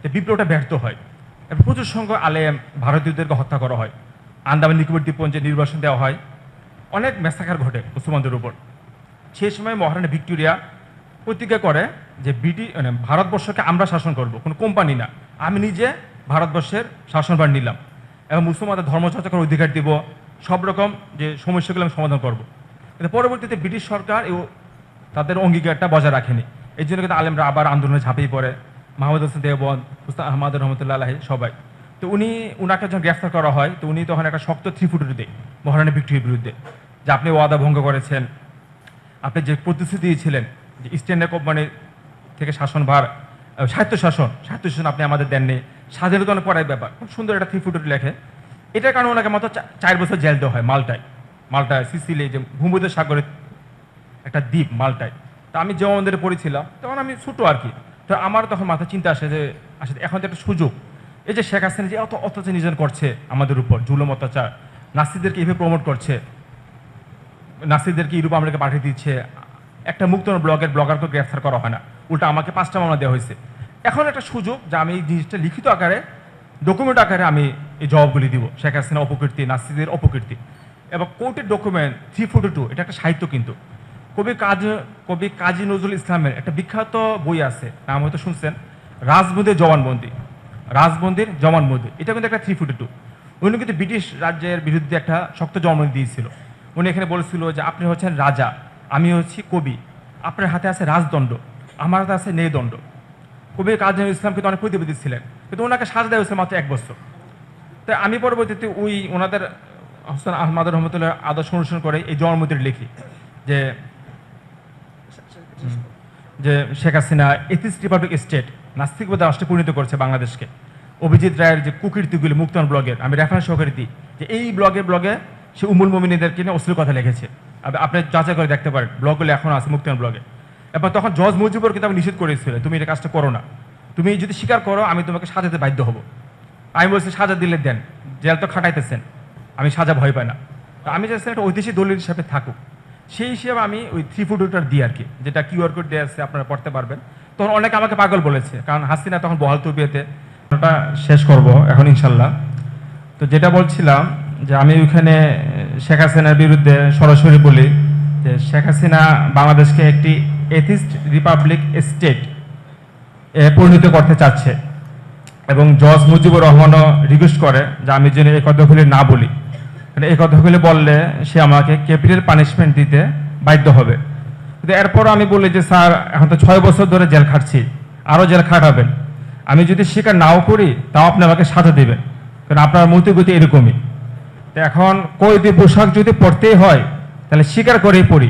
তো বিপ্লবটা ব্যর্থ হয়, এবং প্রচুর সংখ্যক আলেম ভারতীয়দেরকে হত্যা করা হয়, আন্দামান নিকোবর দ্বীপপুঞ্জে নির্বাসন দেওয়া হয়, অনেক ম্যাসাকার ঘটে মুসলমানদের উপর। সেই সময় মহারানী ভিক্টোরিয়া প্রতিজ্ঞা করে যে মানে ভারতবর্ষকে আমরা শাসন করব, কোনো কোম্পানি না, আমি নিজে ভারতবর্ষের শাসনভার নিলাম এবং মুসলমানদের ধর্মচর্চা করার অধিকার দিব, সব রকম যে সমস্যাগুলো আমি সমাধান করব। কিন্তু পরবর্তীতে ব্রিটিশ সরকার তাদের অঙ্গীকারটা বজায় রাখেনি, এই জন্য কিন্তু আলেমরা আবার আন্দোলনে ঝাঁপিয়ে পড়ে, মাহমুদ হোসেন দেওবন্দ, হুসেন আহমদ রহমতুল্লাহ আলাইহি সবাই। তো উনাকে যখন গ্রেফতার করা হয়, তো উনি তখন একটা শক্ত 342 দেয় মহারানী ভিক্টোরিয়ার বিরুদ্ধে, যে আপনি ওয়াদা ভঙ্গ করেছেন, আপনি যে প্রতিশ্রুতি দিয়েছিলেন যে ইস্ট ইন্ডিয়া কোম্পানি থেকে শাসনভার, স্বায়ত্তশাসন আপনি আমাদের দেননি, স্বাধীনতা অনেক পরের ব্যাপার। খুব সুন্দর একটা 342 লেখে। এটার কারণে ওনাকে মাত্র 4 বছর জেল দেওয়া হয় মাল্টায় সিসিলি, যে ভূমধ্য সাগরের একটা দ্বীপ মাল্টায়। তা আমি জবানবন্দিতে পড়েছিলাম, তখন আমি ছোটো আর কি। তো আমার তখন মাথায় চিন্তা আসে যে আসলে এখন তো একটা সুযোগ, এই যে শেখ হাসিনা যে অত্যাচার নির্যাতন করছে আমাদের উপর, জুলুম অত্যাচার, নাসিরদেরকে এইভাবে প্রমোট করছে, নাসিরদেরকে ইউরোপ আমেরিকা পাঠিয়ে দিচ্ছে, একটা মুক্ত ব্লগারকে গ্রেফতার করা হয় না, উল্টা আমাকে 5টা মামলা দেওয়া হয়েছে। এখন একটা সুযোগ যে আমি এই জিনিসটা লিখিত আকারে, ডকুমেন্ট আকারে আমি এই জবাবগুলি দিব, শেখ হাসিনা অপকীর্তি, নাসিরদের অপকীর্তি। এবং কোর্টের ডকুমেন্ট 342, এটা একটা সাহিত্য কিন্তু। কবি কাজী নজরুল ইসলামের একটা বিখ্যাত বই আছে, নাম হয়তো শুনছেন, রাজবন্দির জবানবন্দি। এটা কিন্তু একটা 342। উনি কিন্তু ব্রিটিশ রাজ্যের বিরুদ্ধে একটা শক্ত জবানবন্দি দিয়েছিল। উনি এখানে বলেছিল যে আপনি হচ্ছেন রাজা, আমি হচ্ছি কবি, আপনার হাতে আছে রাজদণ্ড, আমার হাতে আছে ন্যায়দণ্ড। কবি কাজী নজরুল ইসলাম কিন্তু অনেক প্রতিবাদী ছিলেন, কিন্তু ওনাকে সাজা দেওয়া হয়েছিল মাত্র 1 বছর। তাই আমি পরবর্তীতে ওনাদের হোসেন আহমদ রহমতুল্লাহ আদর্শ অনুসরণ করে এই জবানবন্দিটি লিখি, যে Sheikh Hasina atheist republic state, নাস্তিকবাদী রাষ্ট্রে পরিণত করেছে বাংলাদেশকে। অভিজিৎ রায়ের যে কুকীর্তিগুলি মুক্তান ব্লগের, আমি রেফারেন্স সহকারে দিই, যে এই ব্লগে সে উমুল মোমিনীদেরকে নিয়ে অশ্লীল কথা লিখেছে, আপনি যাচাই করে দেখতে পারেন, ব্লগগুলো এখন আছে মুক্তান ব্লগে। এবং তখন জজ মুজিবর কিন্তু আমি নিষেধ করেছিল, তুমি এই কাজটা করো না, তুমি যদি স্বীকার করো আমি তোমাকে সাজাতে বাধ্য হব। আমি বলছি সাজা দিলে দেন, জেল তো খাটাইতেছেন, আমি সাজা ভয় পাই না। তো আমি চাইছিলাম একটা ঐতিহাসিক দলিল হিসাবে থাকুক, সেই হিসেবে আমি ওই 342 দিই আর কি, যেটা QR কোড দেওয়া আছে, আপনারা পড়তে পারবেন। তখন অনেকে আমাকে পাগল বলেছে, কারণ হাসিনা তখন বহাল তবিয়তে ওটা শেষ করব এখন ইনশাল্লাহ। তো যেটা বলছিলাম যে আমি ওইখানে শেখ হাসিনার বিরুদ্ধে সরাসরি বলি যে শেখ হাসিনা বাংলাদেশকে একটি এথিস্ট রিপাবলিক স্টেট পরিণত করতে চাচ্ছে, এবং জজ মুজিবুর রহমানও রিকোয়েস্ট করে যে আমি যেন এই কথাগুলি না বলি, এই কথাগুলি বললে সে আমাকে ক্যাপিটাল পানিশমেন্ট দিতে বাধ্য হবে। কিন্তু এরপরও আমি বলি যে স্যার এখন তো 6 বছর ধরে জেল খাটছি, আরও জেল খাটাবেন, আমি যদি স্বীকার নাও করি তাও আপনি আমাকে সাজা দেবেন, কারণ আপনার মতিগতি এরকমই। তো এখন কয়েদি পোশাক যদি পরতেই হয় তাহলে স্বীকার করেই পড়ি,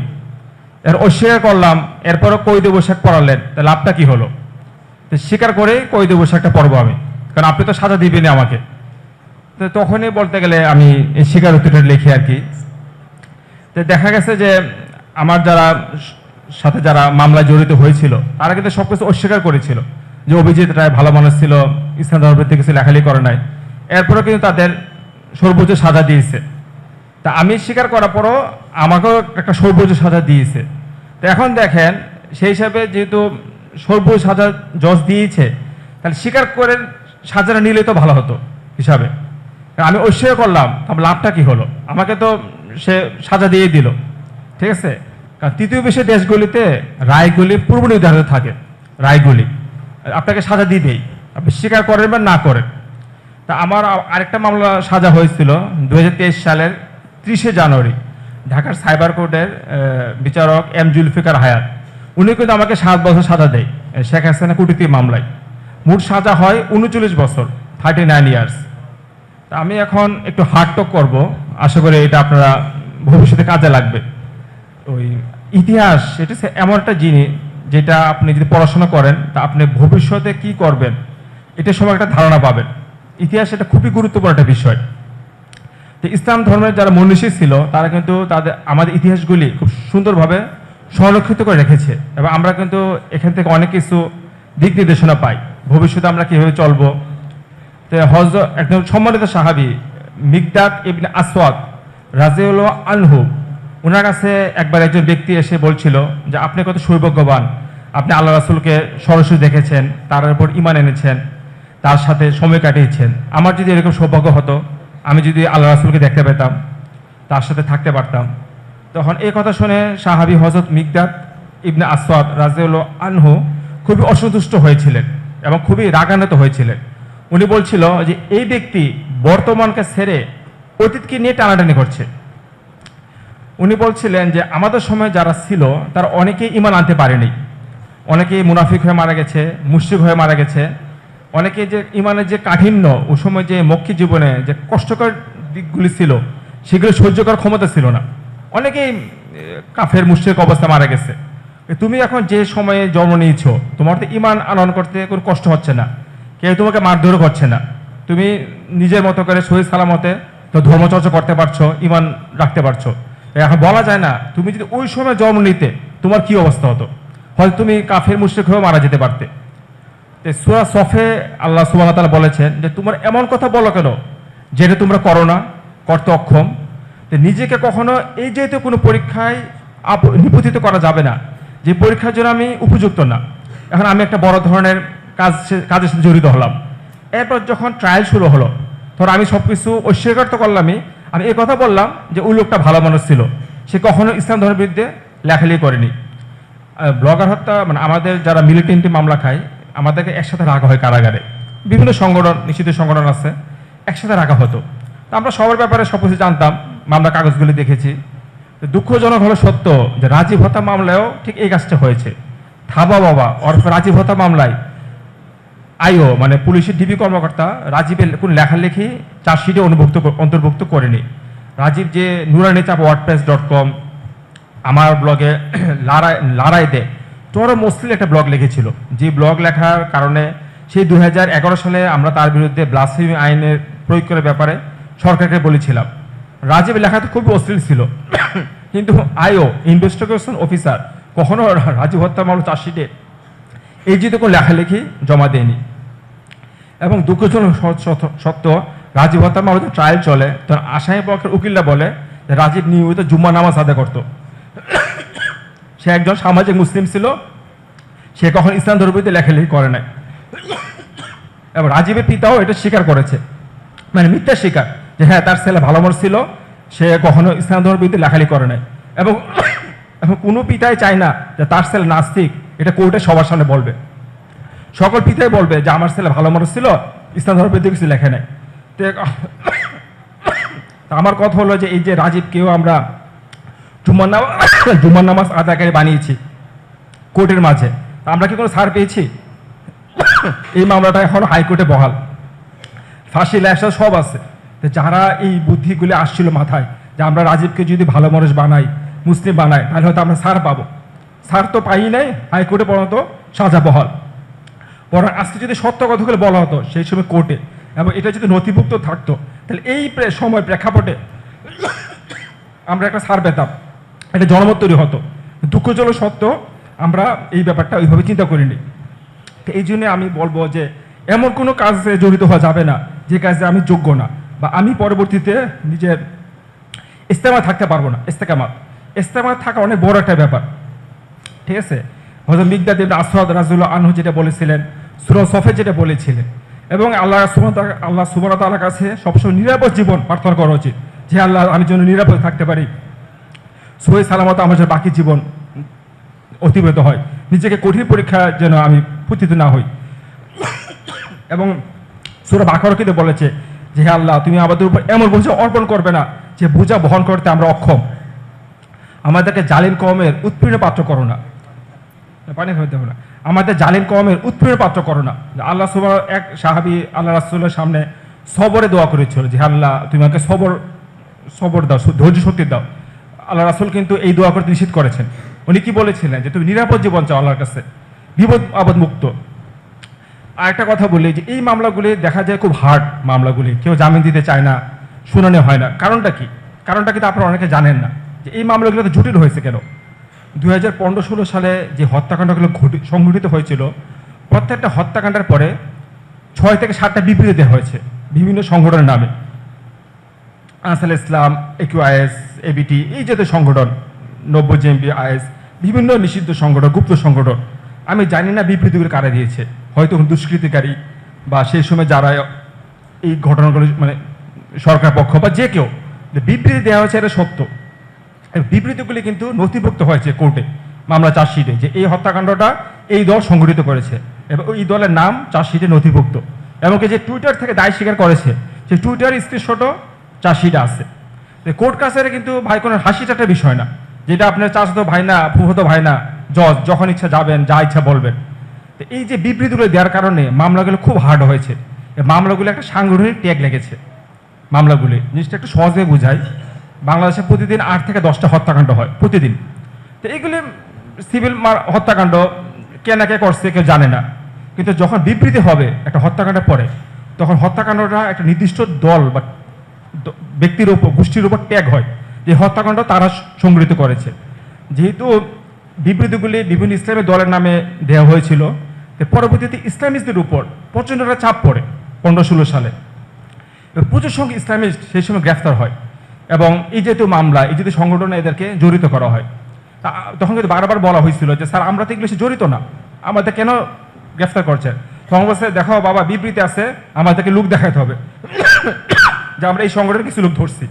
এর অস্বীকার করলাম, এরপরও কয়েদি পোশাক পরালেন, তাহলে লাভটা কি হলো? তো স্বীকার করেই কয়েদি পোশাকটা পরবো আমি, কারণ আপনি তো সাজা দিবেনই আমাকে। তো তখনই বলতে গেলে আমি এই স্বীকারোক্তিটা লিখি আর কি। তো দেখা গেছে যে আমার সাথে যারা মামলায় জড়িত হয়েছিল তারা কিন্তু সবকিছু অস্বীকার করেছিল যে অভিজিৎ রায় ভালো মানুষ ছিল, ইসলাম ধর্মের থেকে কিছু লেখালেখি করে নাই, এরপরেও কিন্তু তাদের সর্বোচ্চ সাজা দিয়েছে। তা আমি স্বীকার করার পরও আমাকেও একটা সর্বোচ্চ সাজা দিয়েছে। তো এখন দেখেন সেই হিসাবে যেহেতু সর্বোচ্চ সাজা জজ দিয়েছে, তাহলে স্বীকার করে সাজাটা নিলে তো ভালো হতো হিসাবে। আমি অস্বীকার করলাম, তাহলে লাভটা কি হলো? আমাকে তো সে সাজা দিয়ে দিল, ঠিক আছে। কারণ তৃতীয় বিশ্বের দেশগুলিতে রায়গুলি পূর্ব নির্ধারিত থাকে, রায়গুলি আপনাকে সাজা দিবেই, আপনি স্বীকার করেন বা না করেন। তা আমার আরেকটা মামলা সাজা হয়েছিল 2023 সালের 30 জানুয়ারি ঢাকার সাইবার কোর্টের বিচারক এম জুলফিকার হায়াত। উনি কিন্তু আমাকে 7 বছর সাজা দেয় শেখ হাসিনা কূটনীতি মামলায়। মোট সাজা হয় 39 বছর, 39 ইয়ার্স। তা আমি এখন একটু হার্ড টক করবো, আশা করি এটা আপনারা ভবিষ্যতে কাজে লাগবে। ওই ইতিহাস এটা এমন একটা জিনিস যেটা আপনি যদি পড়াশোনা করেন তা আপনি ভবিষ্যতে কি করবেন এটা সময় একটা ধারণা পাবেন। ইতিহাস এটা খুবই গুরুত্বপূর্ণ একটা বিষয়। তো ইসলাম ধর্মের যারা মনীষী ছিল তারা কিন্তু আমাদের ইতিহাসগুলি খুব সুন্দরভাবে সংরক্ষিত করে রেখেছে, এবং আমরা কিন্তু এখান থেকে অনেক কিছু দিক নির্দেশনা পাই ভবিষ্যতে আমরা কীভাবে চলবো। তো একদম সম্মানিত সাহাবী মিকদাদ ইবনে আসওয়াদ রাদিয়াল্লাহু আনহু, ওনার কাছে একবার একজন ব্যক্তি এসে বলছিল যে আপনি কত সৌভাগ্যবান, আপনি আল্লাহ রাসূলকে সরাসরি দেখেছেন, তার উপর ঈমান এনেছেন, তার সাথে সময় কাটিয়েছেন। আমার যদি এরকম সৌভাগ্য হতো, আমি যদি আল্লাহ রাসূলকে দেখতে পেতাম, তার সাথে থাকতে পারতাম। তখন এই কথা শুনে সাহাবী হযরত মিকদাদ ইবনে আসওয়াদ রাদিয়াল্লাহু আনহু খুবই অসন্তুষ্ট হয়েছিলেন এবং খুবই রাগান্বিত হয়েছিলেন। উনি বলছিল যে এই ব্যক্তি বর্তমানকে ছেড়ে অতীতকে নিয়ে টানাটানি করছে। উনি বলছিলেন যে আমাদের সময় যারা ছিল তারা অনেকেই ঈমান আনতে পারেনি, অনেকেই মুনাফিক হয়ে মারা গেছে, মুশরিক হয়ে মারা গেছে, অনেকে যে ঈমানের যে কাঠিন্য ওই সময় যে মক্কি জীবনে যে কষ্টকর দিকগুলি ছিল সেগুলো সহ্য করার ক্ষমতা ছিল না, অনেকেই কাফের মুশরিক অবস্থা মারা গেছে। তুমি এখন যে সময়ে জন্ম নিয়েছো তোমার তো ঈমান আনয়ন করতে কোনো কষ্ট হচ্ছে না, কেউ তোমাকে মারধরও করছে না, তুমি নিজের মতো করে সহি সালামতে তো ধর্মচর্চা করতে পারছো, ঈমান রাখতে পারছো। এখন বলা যায় না তুমি যদি ওই সময় জন্ম নিতে তোমার কি অবস্থা হতো, হয়তো তুমি কাফের মুশরিক হয়েও মারা যেতে পারতে। সূরা সফে আল্লাহ সুবহানাহু ওয়া তাআলা বলেছেন যে তোমরা এমন কথা বলো কেন যেটা তোমরা করো না, করতে অক্ষম। নিজেকে কখনো এই যেহেতু কোনো পরীক্ষায় নিপতিত করা যাবে না যে পরীক্ষার জন্য আমি উপযুক্ত না। এখন আমি একটা বড় ধরনের কাজের সাথে জড়িত হলাম, এরপর যখন ট্রায়াল শুরু হলো তখন আমি সব কিছু অস্বীকার তো করলামই, আমি এই কথা বললাম যে ওই লোকটা ভালো মানুষ ছিল, সে কখনো ইসলাম ধর্মের বিরুদ্ধে লেখালেখি করেনি। ব্লগার হত্যা মানে আমাদের যারা মিলিটেন্টি মামলা খায় আমাদেরকে একসাথে রাখা হয় কারাগারে, বিভিন্ন সংগঠন নিষিদ্ধ সংগঠন আছে, একসাথে রাখা হতো। তো আমরা সবার ব্যাপারে সব কিছু জানতাম, মামলা কাগজগুলি দেখেছি। দুঃখজনক হলো সত্য যে রাজীব হত্যা মামলায়ও ঠিক এই কাজটা হয়েছে। থাবা বাবা অর্থ রাজীব হত্যা মামলায় আইও মানে পুলিশের ডিবি কর্মকর্তা রাজীবের কোন লেখালেখি চার্জশিটে অন্তর্ভুক্ত করেনি। রাজীব যে nuranitap.wordpress.com আমার ব্লগে লড়াইতে তোর মুসলিম একটা ব্লগ লিখেছিল, যে ব্লগ লেখার কারণে সেই 2011 সালে আমরা তার বিরুদ্ধে ব্লাসফেমি আইনের প্রয়োগ করার ব্যাপারে সরকারকে বলেছিলাম। রাজীবের লেখা তো খুবই অশ্লীল ছিল, কিন্তু আইও ইনভেস্টিগেশন অফিসার কখনো রাজীব হত্যা মামলা চার্জশিটে এই যে কোনো লেখালেখি জমা দেয়নি। এবং দুঃখজনক সত্য রাজীব হত্যা মামলাতে ট্রায়াল চলে তখন আসামি পক্ষের উকিলরা বলে যে রাজীব নিয়মিত জুম্মা নামাজ আদায় করত, সে একজন সামাজিক মুসলিম ছিল, সে কখন ইসলাম ধর্মীতে লেখালেখি করে নাই। এবং রাজীবের পিতাও এটা স্বীকার করেছে, মানে মিথ্যা স্বীকার, যে হ্যাঁ তার ছেলে ভালো মানুষ ছিল, সে কখনো ইসলাম ধর্মের বিরুদ্ধে লেখালেখি করে নাই। এবং এখন কোনো পিতাই চায় না যে তার ছেলে নাস্তিক, এটা কোর্টে সবার সামনে বলবে। সকল পিতাই বলবে যে আমার ছেলে ভালো মানুষ ছিল, ইসলাম ধর্মের বিরুদ্ধে কিছু লেখে নাই। তো আমার কথা হলো যে এই যে রাজীবকেও আমরা জুম্মার নামাজ আদায়কারী বানিয়েছি কোর্টের মাঝে, আমরা কি কোনো ছাড় পেয়েছি? এই মামলাটা এখন হাইকোর্টে বহাল, ফাঁসি লাশ সব আছে। তো যারা এই বুদ্ধিগুলি আসছিল মাথায় যে আমরা রাজীবকে যদি ভালো মানুষ বানাই, মুসলিম বানাই, তাহলে হয়তো আমরা ছাড় পাবো, ছাড় তো পাই নাই, হাইকোর্টে পর্যন্ত সাজা বহাল। বরং আজকে যদি সত্য কথাগুলো বলা হতো সেই সময় কোর্টে, এবং এটা যদি নথিভুক্ত থাকতো, তাহলে এই সময় প্রেক্ষাপটে আমরা একটা ছাড় পেতাম, একটা জনমত তৈরি হতো। দুঃখজনক সত্য আমরা এই ব্যাপারটা ওইভাবে চিন্তা করিনি। তো এই জন্য আমি বলবো যে এমন কোনো কাজে জড়িত হওয়া যাবে না যে কাজে আমি যোগ্য না, বা আমি পরবর্তীতে নিজের ইস্তেমা থাকতে পারবো না। ইস্তেমা থাকা অনেক বড় একটা ব্যাপার, ঠিক আছে? হযরত মিকদাদ ইবনে আসওয়াদ রাদিয়াল্লাহু আনহু যেটা বলেছিলেন, সূরা সফে যেটা বলেছিলেন, এবং আল্লাহ সুবহানাহু ওয়া তাআলার কাছে সবসময় নিরাপদ জীবন প্রার্থনা করা উচিত, যে আল্লাহ আমি যেন নিরাপদ থাকতে পারি, সহি সালামত আমার যেন বাকি জীবন অতিবাহিত হয়, নিজেকে কঠিন পরীক্ষা যেন আমি পতিত না হই। এবং সূরা বাকারাতে বলেছে যে হে আল্লাহ, তুমি আমাদের উপর এমন বোঝা অর্পণ করবে না যে বোঝা বহন করতে আমরা অক্ষম, আমাদেরকে জালিম কওমের উৎপীড়ন পাত্র করো না, পানি খাইতে হবে না, আমাদের জালিম কওমের উৎপীড়ন পাত্র করো না। আল্লাহ সুবহানাহু এক সাহাবী আল্লাহ রাসূলের সামনে সবরে দোয়া করেছিল যে আল্লাহ তুমি আমাকে সবর দাও, ধৈর্য শক্তি দাও। আল্লাহ রাসূল কিন্তু এই দোয়া করতে নিষেধ করেছেন। উনি কি বলেছিলেন যে তুমি নিরাপদ জীবন চাও আল্লাহর কাছে, বিপদ আপদ মুক্ত। আর একটা কথা বলি যে এই মামলাগুলি দেখা যায় খুব হার্ড মামলাগুলি, কেউ জামিন দিতে চায় না, শুনানি হয় না। কারণটা কি? কারণটা কিন্তু আপনারা অনেকে জানেন না যে এই মামলাগুলো তো জটিল হয়েছে কেন। 2015-16 সালে যে হত্যাকাণ্ডগুলো সংঘটিত হয়েছিল, প্রত্যেকটা হত্যাকাণ্ডের পরে 6 থেকে 7টা বিবৃতি দেওয়া হয়েছে বিভিন্ন সংগঠনের নামে, আনসার ইসলাম, AQIS, ABT, এই জাতীয় সংগঠন, 90 JMB, IS, বিভিন্ন নিষিদ্ধ সংগঠন, গুপ্ত সংগঠন। আমি জানি না বিবৃতিগুলো কারা দিয়েছে, হয়তো দুষ্কৃতিকারী বা সেই সময় যারা এই ঘটনাগুলো মানে সরকার পক্ষ বা যে কেউ বিবৃতি দেওয়া হয়েছে, এটা সত্য। বিবৃতিগুলি কিন্তু নথিভুক্ত হয়েছে কোর্টে, মামলা চার্জশিটে, যে এই হত্যাকাণ্ডটা এই দল সংঘটিত করেছে এবং এই দলের নাম চার্জশিটে নথিভুক্ত। এমনকি যে টুইটার থেকে দায় স্বীকার করেছে সেই টুইটার স্ক্রিনশটও চার্জশিটে আছে। কোর্ট কাছারে কিন্তু ভাই কোনো হাসি ঠাট্টার বিষয় না, যেটা আপনার চাচাতো ভাই না, ফুফাতো ভাই না, জজ যখন ইচ্ছা যাবেন, যা ইচ্ছা বলবেন। তো এই যে বিবৃতিগুলো দেওয়ার কারণে মামলাগুলো খুব হার্ড হয়েছে, মামলাগুলো একটা সাংগঠনিক ট্যাগ লেগেছে। মামলাগুলি জিনিসটা একটু সহজভাবে বোঝাই, বাংলাদেশে প্রতিদিন 8 থেকে 10টা হত্যাকাণ্ড হয় প্রতিদিন। তো এইগুলি সিভিল হত্যাকাণ্ড, কে না কে করছে কেউ জানে না, কিন্তু যখন বিবৃতি হবে একটা হত্যাকাণ্ডের পরে, তখন হত্যাকাণ্ডটা একটা নির্দিষ্ট দল বা ব্যক্তির উপর, গোষ্ঠীর উপর ট্যাগ হয় যে হত্যাকাণ্ড তারা সংগঠিত করেছে। যেহেতু বিবৃতিগুলি বিভিন্ন ইসলামী দলের নামে দেওয়া হয়েছিল, পরবর্তীতে ইসলামিস্টদের উপর প্রচণ্ড একটা চাপ পড়ে 15-16 সালে। প্রচুর সংখ্যক ইসলামিস্ট সেই সময় গ্রেফতার হয় এবং এই যেহেতু মামলা, এই যেহেতু সংগঠনে এদেরকে জড়িত করা হয়, তখন কিন্তু বারবার বলা হয়েছিল যে স্যার আমরা তো এগুলো জড়িত না, আমাদের কেন গ্রেফতার করছেন? তখন বলছে দেখো বাবা বিবৃতি আছে, আমাদেরকে লোক দেখাতে হবে যে আমরা এই সংগঠনের কিছু লোক ধরছি,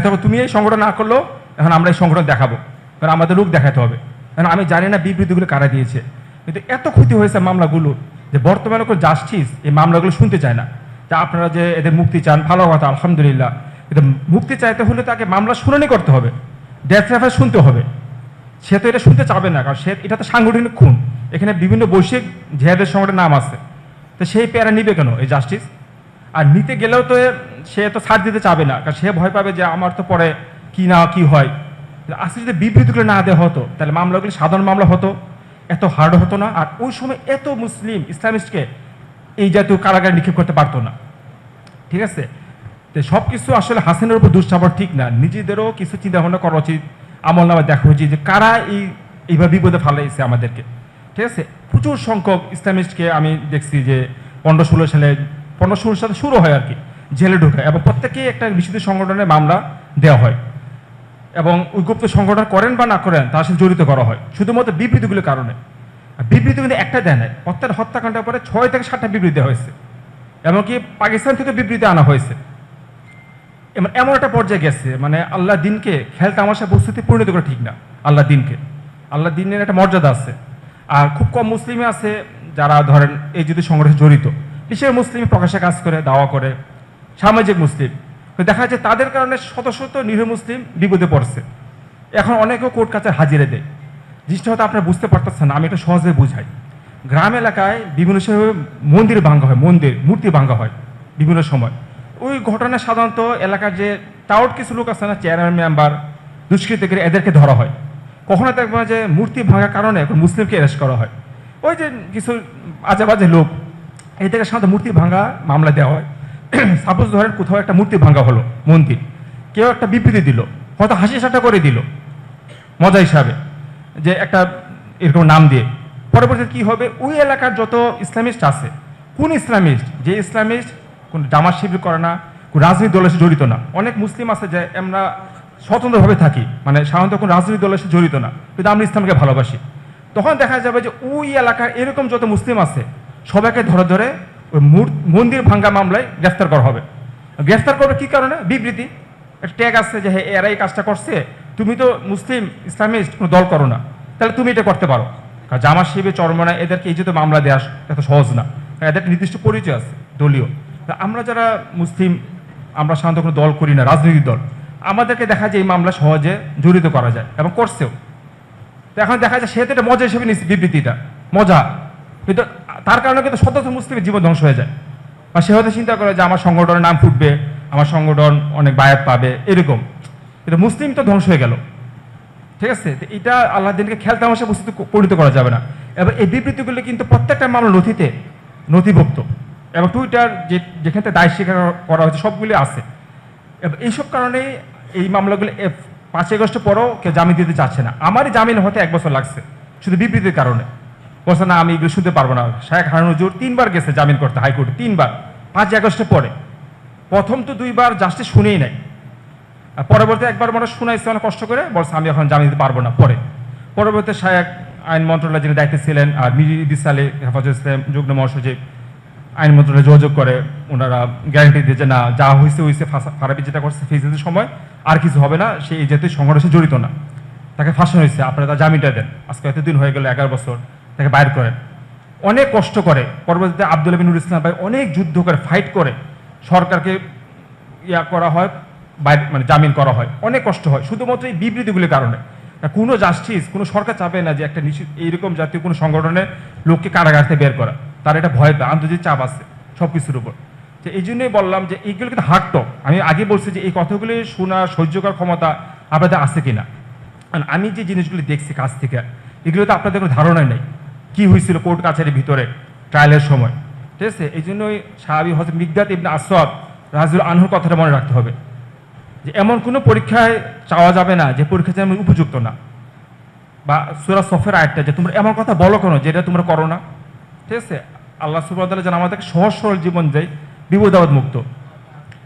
তবে তুমি এই সংগঠন না করলেও এখন আমরা এই সংগঠন দেখাবো, কারণ আমাদের লোক দেখাতে হবে। কারণ আমি জানি না বিবৃতিগুলো কারা দিয়েছে, কিন্তু এত ক্ষতি হয়েছে মামলাগুলো যে বর্তমানে কোনো জাস্টিস এই মামলাগুলো শুনতে চায় না। যে আপনারা যে এদের মুক্তি চান, ভালো কথা, আলহামদুলিল্লাহ, কিন্তু মুক্তি চাইতে হলে তাকে মামলা শুনানি করতে হবে, ডেথ রেফারেন্স শুনতে হবে। সে তো এটা শুনতে চাবে না, কারণ সে এটা তো সাংগঠনিক খুন, এখানে বিভিন্ন বৈশ্বিক জেহাদের সংগঠনের নাম আছে। তো সেই প্যারা নিবে কেন এই জাস্টিস? আর নিতে গেলেও তো সে তো ছাড় দিতে চাবে না, কারণ সে ভয় পাবে যে আমার তো পরে কি না কি হয়। আজকে যদি বিবৃতিগুলো না দেওয়া হতো তাহলে মামলাগুলি সাধারণ মামলা হতো, এত হার্ড হতো না। আর ওই সময় এত মুসলিম ইসলামিস্টকে এই জাতীয় কারাগারে নিক্ষেপ করতে পারতো না, ঠিক আছে? তো সব কিছু আসলে হাসিনের উপর দুঃসাপড় ঠিক না, নিজেদেরও কিছু চিন্তা ভাবনা করা উচিত, আমল নামে দেখা উচিত যে কারা এইভাবে বিপদে ফেলাইছে আমাদেরকে, ঠিক আছে? প্রচুর সংখ্যক ইসলামিস্টকে আমি দেখছি যে 15-16 সালে শুরু হয় আর কি, জেলে ঢোকে এবং প্রত্যেকেই একটা নিষিদ্ধ সংগঠনের মামলা দেওয়া হয় এবং ওই গুপ্ত সংগঠন করেন বা না করেন তার সাথে জড়িত করা হয় শুধুমাত্র বিবৃতিগুলোর কারণে। বিবৃতি কিন্তু একটা দেয় নাই, প্রত্যেক হত্যাকাণ্ডের পরে 6 থেকে 7টা বিবৃতি হয়েছে, এমনকি পাকিস্তান থেকে বিবৃতি আনা হয়েছে। এমন একটা পর্যায়ে গেছে, মানে আল্লাহ দিনকে খেল তামাশা বস্তুতে পরিণত করা ঠিক না। আল্লাহ দিনের একটা মর্যাদা আছে। আর খুব কম মুসলিমই আছে যারা ধরেন এই যদি সংগঠনে জড়িত, বিশেষ মুসলিম প্রকাশ্যে কাজ করে, দাওয়া করে, সামাজিক মুসলিম। তো দেখা যাচ্ছে তাদের কারণে শত শত নিরীহ মুসলিম বিপদে পড়ছে। এখন অনেকেও কোর্ট কাছে হাজিরে দেয়। জিনিসটা হয়তো আপনারা বুঝতে পারতেছেন না, আমি এটা সহজে বুঝাই। গ্রাম এলাকায় বিভিন্ন সময় মন্দির ভাঙ্গা হয়, মূর্তি ভাঙ্গা হয় বিভিন্ন সময়। ওই ঘটনা সাধারণত এলাকার যে টাউট কিছু লোক আছে না, চেয়ারম্যান মেম্বার, দুষ্কৃতকারী, এদেরকে ধরা হয়। কখনো দেখবেন যে মূর্তি ভাঙার কারণে মুসলিমকে অ্যারেস্ট করা হয়। ওই যে কিছু আজে বাজে লোক, এদেরকে সাধারণত মূর্তি ভাঙা মামলা দেওয়া হয়। সাপোজ ধরেন কোথাও একটা মূর্তি ভাঙা হলো, মন্দির, কেউ একটা বিবৃতি দিল, হয়তো হাসি ঠাট্টা করে দিল মজা হিসাবে, যে একটা এরকম নাম দিয়ে। পরবর্তীতে কি হবে, ওই এলাকার যত ইসলামিস্ট আছে, কোন ইসলামিস্ট, যে ইসলামিস্ট কোন জামাত শিবির করে না, কোন রাজনৈতিক দলের সাথে জড়িত না। অনেক মুসলিম আছে যে আমরা স্বতন্ত্রভাবে থাকি, মানে সাধারণত কোনো রাজনৈতিক দলের সাথে জড়িত না, কিন্তু আমরা ইসলামকে ভালোবাসি। তখন দেখা যাবে যে ওই এলাকার এরকম যত মুসলিম আছে সবাইকে ধরে ধরে ওই মন্দির ভাঙ্গা মামলায় গ্রেফতার করা হবে। গ্রেফতার করবে কি কারণে? বিবৃতি, একটা ট্যাগ আছে যে হ্যাঁ এরা এই কাজটা করছে, তুমি তো মুসলিম ইসলামিস্ট কোনো দল করো না, তাহলে তুমি এটা করতে পারো। কারণ জামাত শিবির, চরমনা, এদেরকে এই যে মামলা দেওয়া এত সহজ না, এদের নির্দিষ্ট পরিচয় আছে দলীয়। আমরা যারা মুসলিম, আমরা সাধারণত কোনো দল করি না, রাজনৈতিক দল, আমাদেরকে দেখা যায় এই মামলা সহজে জড়িত করা যায় এবং করছেও। তো এখন দেখা যায় সে তো এটা মজা হিসেবে নিচ্ছে, বিবৃতিটা মজা, কিন্তু তার কারণে কিন্তু শত শত মুসলিমের জীবন ধ্বংস হয়ে যায়। বা সে হয়তো চিন্তা করে যে আমার সংগঠনের নাম ফুটবে, আমার সংগঠন অনেক বায়াত পাবে, এরকম। কিন্তু মুসলিম তো ধ্বংস হয়ে গেল। ঠিক আছে, তো এটা আল্লাহ দিনকে খেয়াল তামাশা বস্তুতে পরিণত করা যাবে না। এবার এই বিবৃতিগুলো কিন্তু প্রত্যেকটা মামলা নথিভুক্ত, এবং টুইটার যেখান থেকে দায় স্বীকার করা হয়েছে সবগুলি আছে। এবার এইসব কারণে এই মামলাগুলো 5 আগস্টের পরেও কেউ জামিন দিতে চাচ্ছে না। আমারই জামিন হতে 1 বছর লাগছে শুধু বিবৃতির কারণে। বলছে না আমি এগুলো শুনতে পারবো না। শেখ হারুন হুজুর 3বার গেছে জামিন করতে হাইকোর্টে, 3বার, 5 আগস্টের পরে। প্রথম তো 2বার জাস্টিস শুনেই নাই, আর পরবর্তী একবার মনে শুনাইছে অনেক কষ্ট করে, বলছে আমি এখন জামিন দিতে পারবো না। পরবর্তী শেখ আইন মন্ত্রণালয় যিনি দায়িত্বে ছিলেন, আর মির সালে হেফাজত ইসলাম যুগ্ম মহাসচিব, আইন মন্ত্রণালয়ে যোগাযোগ করে, ওনারা গ্যারান্টি দিয়ে যে না যা হয়েছে ফারাবি যেটা করছে ফেসিলিটির সময় আর কিছু হবে না, সে এই জাতীয় সংগঠনে জড়িত না, তাকে ফাঁসানো হয়েছে, আপনারা তার জামিনটা দেন। আজকে এতদিন হয়ে গেল, 11 বছর, তাকে বাইর করেন। অনেক কষ্ট করে পরবর্তীতে আব্দুল নুরুল ইসলাম ভাই অনেক যুদ্ধ করে, ফাইট করে সরকারকে করা হয়, মানে জামিন করা হয়, অনেক কষ্ট হয় শুধুমাত্র এই বিবৃতিগুলির কারণে। কোনো জাস্টিস, কোনো সরকার চাবে না যে একটা নিশ্চিত এইরকম জাতীয় কোনো সংগঠনের লোককে কারাগার থেকে বের করা, তার এটা ভয় পায়, আন্তর্জাতিক চাপ আছে সব কিছুর উপর। তো এই জন্যই বললাম যে এইগুলো কিন্তু হার্ড টক। আমি আগে বলছি যে এই কথাগুলি শোনা, সহ্য করার ক্ষমতা আপনাদের আছে কিনা। আমি যে জিনিসগুলি দেখছি কাছ থেকে, এগুলো তো আপনাদের কোনো ধারণাই নেই কি হয়েছিল কোর্ট কাছারির ভিতরে ট্রায়ালের সময়। ঠিক আছে, এই জন্যই সাহাবী হযরত মিকদাদ ইবনে আসওয়াদ রাদিয়াল্লাহু আনহুর কথাটা মনে রাখতে হবে যে এমন কোনো পরীক্ষায় চাওয়া যাবে না যে পরীক্ষাতে আমি উপযুক্ত না। বা সূরা সফের আয়াতটা যে তোমরা এমন কথা বলো কেন যেটা তোমরা করো না। ঠিক আছে, আল্লাহ সুবহানাহু ওয়া তাআলা যেন আমাদেরকে সহজ সরল জীবন দেয়, বিপদাবাদ মুক্ত।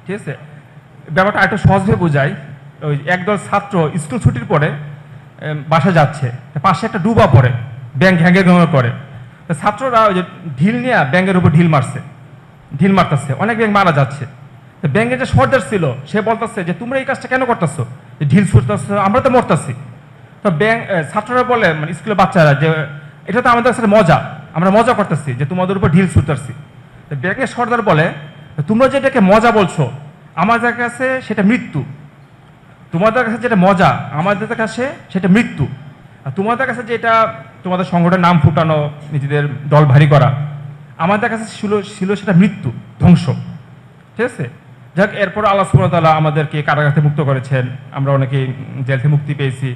ঠিক আছে, ব্যাপারটা আরেকটু সহজভাবে বোঝাই। ওই একদল ছাত্র স্কুল ছুটির পরে বাসা যাচ্ছে, পাশে একটা ডুবা পড়ে, ব্যাংক হ্যাঙ্গে করে। ছাত্ররা ওই যে ঢিল নিয়ে ব্যাংকের উপর ঢিল মারতেছে, অনেক ব্যাংক মারা যাচ্ছে। ব্যাংকের যে সর্দার ছিল সে বলতেছে যে তোমরা এই কাজটা কেন করতেছো, ঢিল ছুটতেছো, আমরা তো মরতেছি। তো ছাত্ররা বলে, মানে স্কুলের বাচ্চারা, যে এটা তো আমাদের কাছে মজা, আমরা মজা করতেছি যে তোমাদের উপর ঢিল ছুটতেছি। তো ব্যাংকের সর্দার বলে তোমরা যেটাকে মজা বলছো আমাদের কাছে সেটা মৃত্যু, তোমাদের কাছে যেটা মজা আমাদের কাছে সেটা মৃত্যু, আর তোমাদের কাছে যেটা তোমাদের সংগঠনের নাম ফুটানো, নিজেদের দল ভারী করা, আমাদের কাছে ছিল সেটা মৃত্যু, ধ্বংস। ঠিক আছে, যাক, এরপর আল্লাহ সুবহানাহু ওয়া তাআলা আমাদেরকে কারাগার থেকে মুক্ত করেছেন, আমরা অনেকেই জেল থেকে মুক্তি পেয়েছি।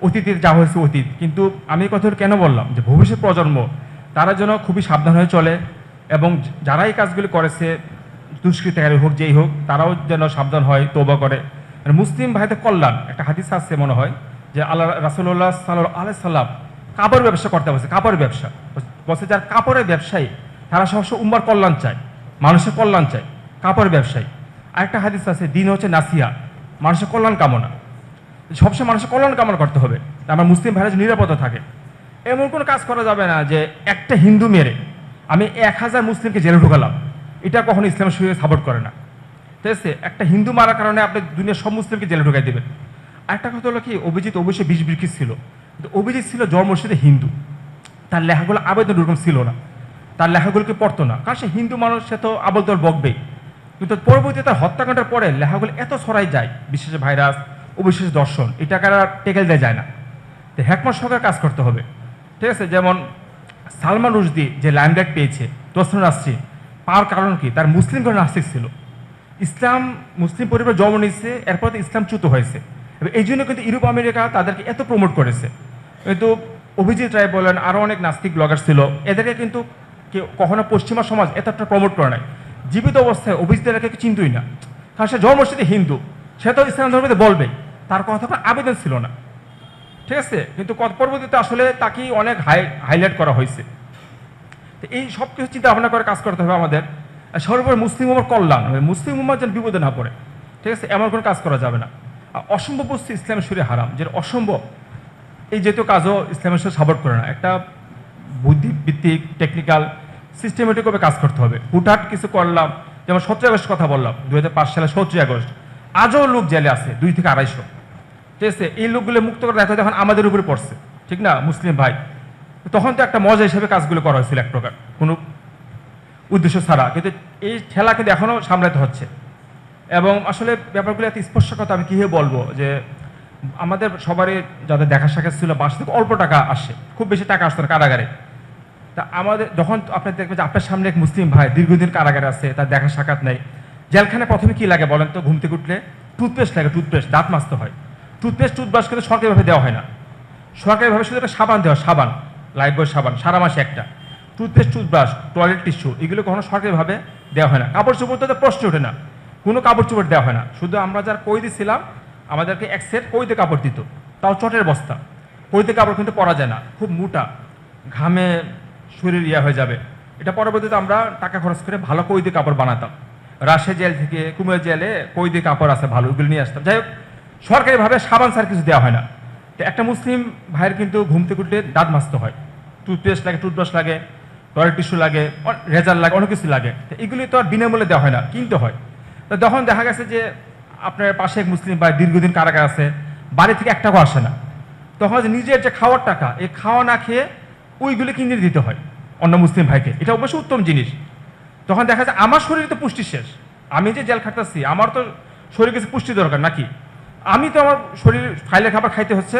অতীতের যা হয়েছে অতীত, কিন্তু আমি এই কথাটা কেন বললাম যে ভবিষ্যৎ প্রজন্ম তারা যেন খুবই সাবধান হয়ে চলে, এবং যারা এই কাজগুলি করেছে, দুষ্কৃতকারী হোক যেই হোক, তারাও যেন সাবধান হয়, তওবা করে। মানে মুসলিম ভাইদের কল্যাণ, একটা হাদিস আছে মনে হয় যে আল্লাহ রাসূলুল্লাহ সাল্লাল্লাহু আলাইহি সাল্লাম কাপড় ব্যবসা করতে বলছে, কাপড়ের ব্যবসা বলছে, যার কাপড়ের ব্যবসায়ী তারা সবসময় উম্মার কল্যাণ চায়, মানুষের কল্যাণ চায়, কাপড় ব্যবসায়ী। আরেকটা হাদিস আছে, দিন হচ্ছে নাসিহা, মানুষের কল্যাণ কামনা, সবসময় মানুষের কল্যাণ কামনা করতে হবে, আমার মুসলিম ভাইরা যে নিরাপদে থাকে। এমন কোনো কাজ করা যাবে না যে একটা হিন্দু মেরে আমি 1000 মুসলিমকে জেলে ঢুকালাম, এটা কখনো ইসলামের শরীরে সাপোর্ট করে না। ঠিক আছে, একটা হিন্দু মারার কারণে আপনি দুনিয়ার সব মুসলিমকে জেলে ঢুকাই দেবেন। আরেকটা কথা হলো কি, অভিজিৎ অবশ্যই বিষ ছিল, কিন্তু অভিজিৎ ছিল জন্মসূত্রে হিন্দু, তার লেখাগুলো আবেদন ওরকম ছিল না, তার লেখাগুলোকে পড়তো না, কারণ সে হিন্দু মানুষ, সে তো আবল তোর বকবেই। কিন্তু পরবর্তীতে তার হত্যাকাণ্ডের পরে লেখাগুলো এত ছড়াই যায়, বিশেষ ভাইরাস ও বিশেষ দর্শন, এটাকে আর টেকেল দেওয়া যায় না। তো হ্যাকমত সরকার কাজ করতে হবে। ঠিক আছে, যেমন সালমান রুশদি যে লাইমলাইট পেয়েছে, তোসন নাসরিন পাওয়ার কারণ কি, তার মুসলিম ঘরে নাস্তিক ছিল, ইসলাম মুসলিম পরিবার জন্ম নিচ্ছে, এরপর তো ইসলাম চ্যুত হয়েছে। এই জন্য কিন্তু ইউরোপ আমেরিকা তাদেরকে এত প্রমোট করেছে। কিন্তু অভিজিৎ রায় বলেন, আরও অনেক নাস্তিক ব্লগার ছিল, এদেরকে কিন্তু কেউ কখনো পশ্চিমা সমাজ এতটা প্রমোট করে নাই। জীবিত অবস্থায় অভিজিৎ রায়কে চিনতই না, কারণ সে জন্মসূত্রে হিন্দু, সে তো ইসলাম ধর্মে বলবে, তার কথা কোনো আবেদন ছিল না। ঠিক আছে, কিন্তু পরবর্তীতে আসলে তাকেই অনেক হাইলাইট করা হয়েছে। তো এই সব কিছু চিন্তা ভাবনা করে কাজ করতে হবে আমাদের। সর্বোপরি মুসলিম উম্মার কল্যাণ, মুসলিম উম্মার যেন বিপদে না পড়ে। ঠিক আছে, এমন কোনো কাজ করা যাবে না। আর অসম্ভব বস্তু ইসলামের শরীরে হারাম, যেটা অসম্ভব এই যেহেতু কাজও ইসলামের সাথে সাপোর্ট করে না। একটা বুদ্ধিভিত্তিক টেকনিক্যাল সিস্টেমেটিকভাবে কাজ করতে হবে। হুটহাট কিছু করলাম, যেমন 17 আগস্ট কথা বললাম, 2005 সালে 17 আগস্ট, আজও লোক জেলে আছে 2 থেকে 250। ঠিক আছে, এই লোকগুলো মুক্ত করে দেখা এখন আমাদের উপরে পড়ছে, ঠিক না মুসলিম ভাই? তখন তো একটা মজা হিসেবে কাজগুলো করা হয়েছিল এক প্রকার, কোনো উদ্দেশ্য ছাড়া, কিন্তু এই ঠেলা কিন্তু এখনও সামলাতে হচ্ছে। এবং আসলে ব্যাপারগুলো এত স্পর্শকতা আমি কীভাবে বলবো, যে আমাদের সবারই যাদের দেখা সাক্ষাৎ ছিল, বাসা থেকে অল্প টাকা আসে, খুব বেশি টাকা আসতো না কারাগারে। তা আমাদের যখন আপনি দেখবেন যে আপনার সামনে এক মুসলিম ভাই দীর্ঘদিন কারাগারে আছে, তার দেখা সাক্ষাৎ নেই, জেলখানে প্রথমে কী লাগে বলেন তো? ঘুম থেকে উঠলে টুথপেস্ট লাগে, টুথপেস্ট, দাঁত মাজতে হয়, টুথপেস্ট টুথব্রাশ কিন্তু সরকারিভাবে দেওয়া হয় না। সরকারিভাবে শুধু একটা সাবান দেওয়া, সাবান, লাইফবয় সাবান, সারা মাসে একটা, টুথপেস্ট, টুথব্রাশ, টয়লেট টিস্যু, এগুলো কখনো সরকারিভাবে দেওয়া হয় না। কাপড় চোপড় তো প্রশ্ন ওঠে না, কোনো কাপড় চোপড় দেওয়া হয় না। শুধু আমরা যারা কয়েদি ছিলাম, আমাদেরকে এক সেট কইতে কাপড় দিত, তাও চটের বস্তা। কইতে কাপড় কিন্তু পরা যায় না, খুব মোটা, ঘামে শরীর হয়ে যাবে। এটা পরবর্তীতে আমরা টাকা খরচ করে ভালো কইতে কাপড় বানাতাম। রাজশাহী জেল থেকে কুমিল্লা জেলে কইতে কাপড় আছে ভালো, ওইগুলো নিয়ে আসতাম। যাই হোক, সরকারিভাবে সাবান সার কিছু দেওয়া হয় না। তো একটা মুসলিম ভাইয়ের কিন্তু ঘুম থেকে উঠলে দাঁত মাজতে হয়, টুথপেস্ট লাগে, টুথব্রাশ লাগে, টয়লেট টিস্যু লাগে, রেজার লাগে, অনেক কিছু লাগে। তো এগুলি তো আর বিনামূল্যে দেওয়া হয় না, কিনতে হয়। তো তখন দেখা গেছে যে আপনার পাশে এক মুসলিম ভাই দীর্ঘদিন কারাগার আছে, বাড়ি থেকে 1 টাকাও আসে না। তখন যে নিজের যে খাওয়ার টাকা, এই খাওয়া না খেয়ে ওইগুলি কিনে দিতে হয় অন্য মুসলিম ভাইকে। এটা অবশ্যই উত্তম জিনিস। তখন দেখা যায় আমার শরীরে তো পুষ্টি শেষ, আমি যে জেল খাটতেছি, আমার তো শরীরে কিছু পুষ্টি দরকার নাকি? আমি তো আমার শরীর ফাইলের খাবার খাইতে হচ্ছে,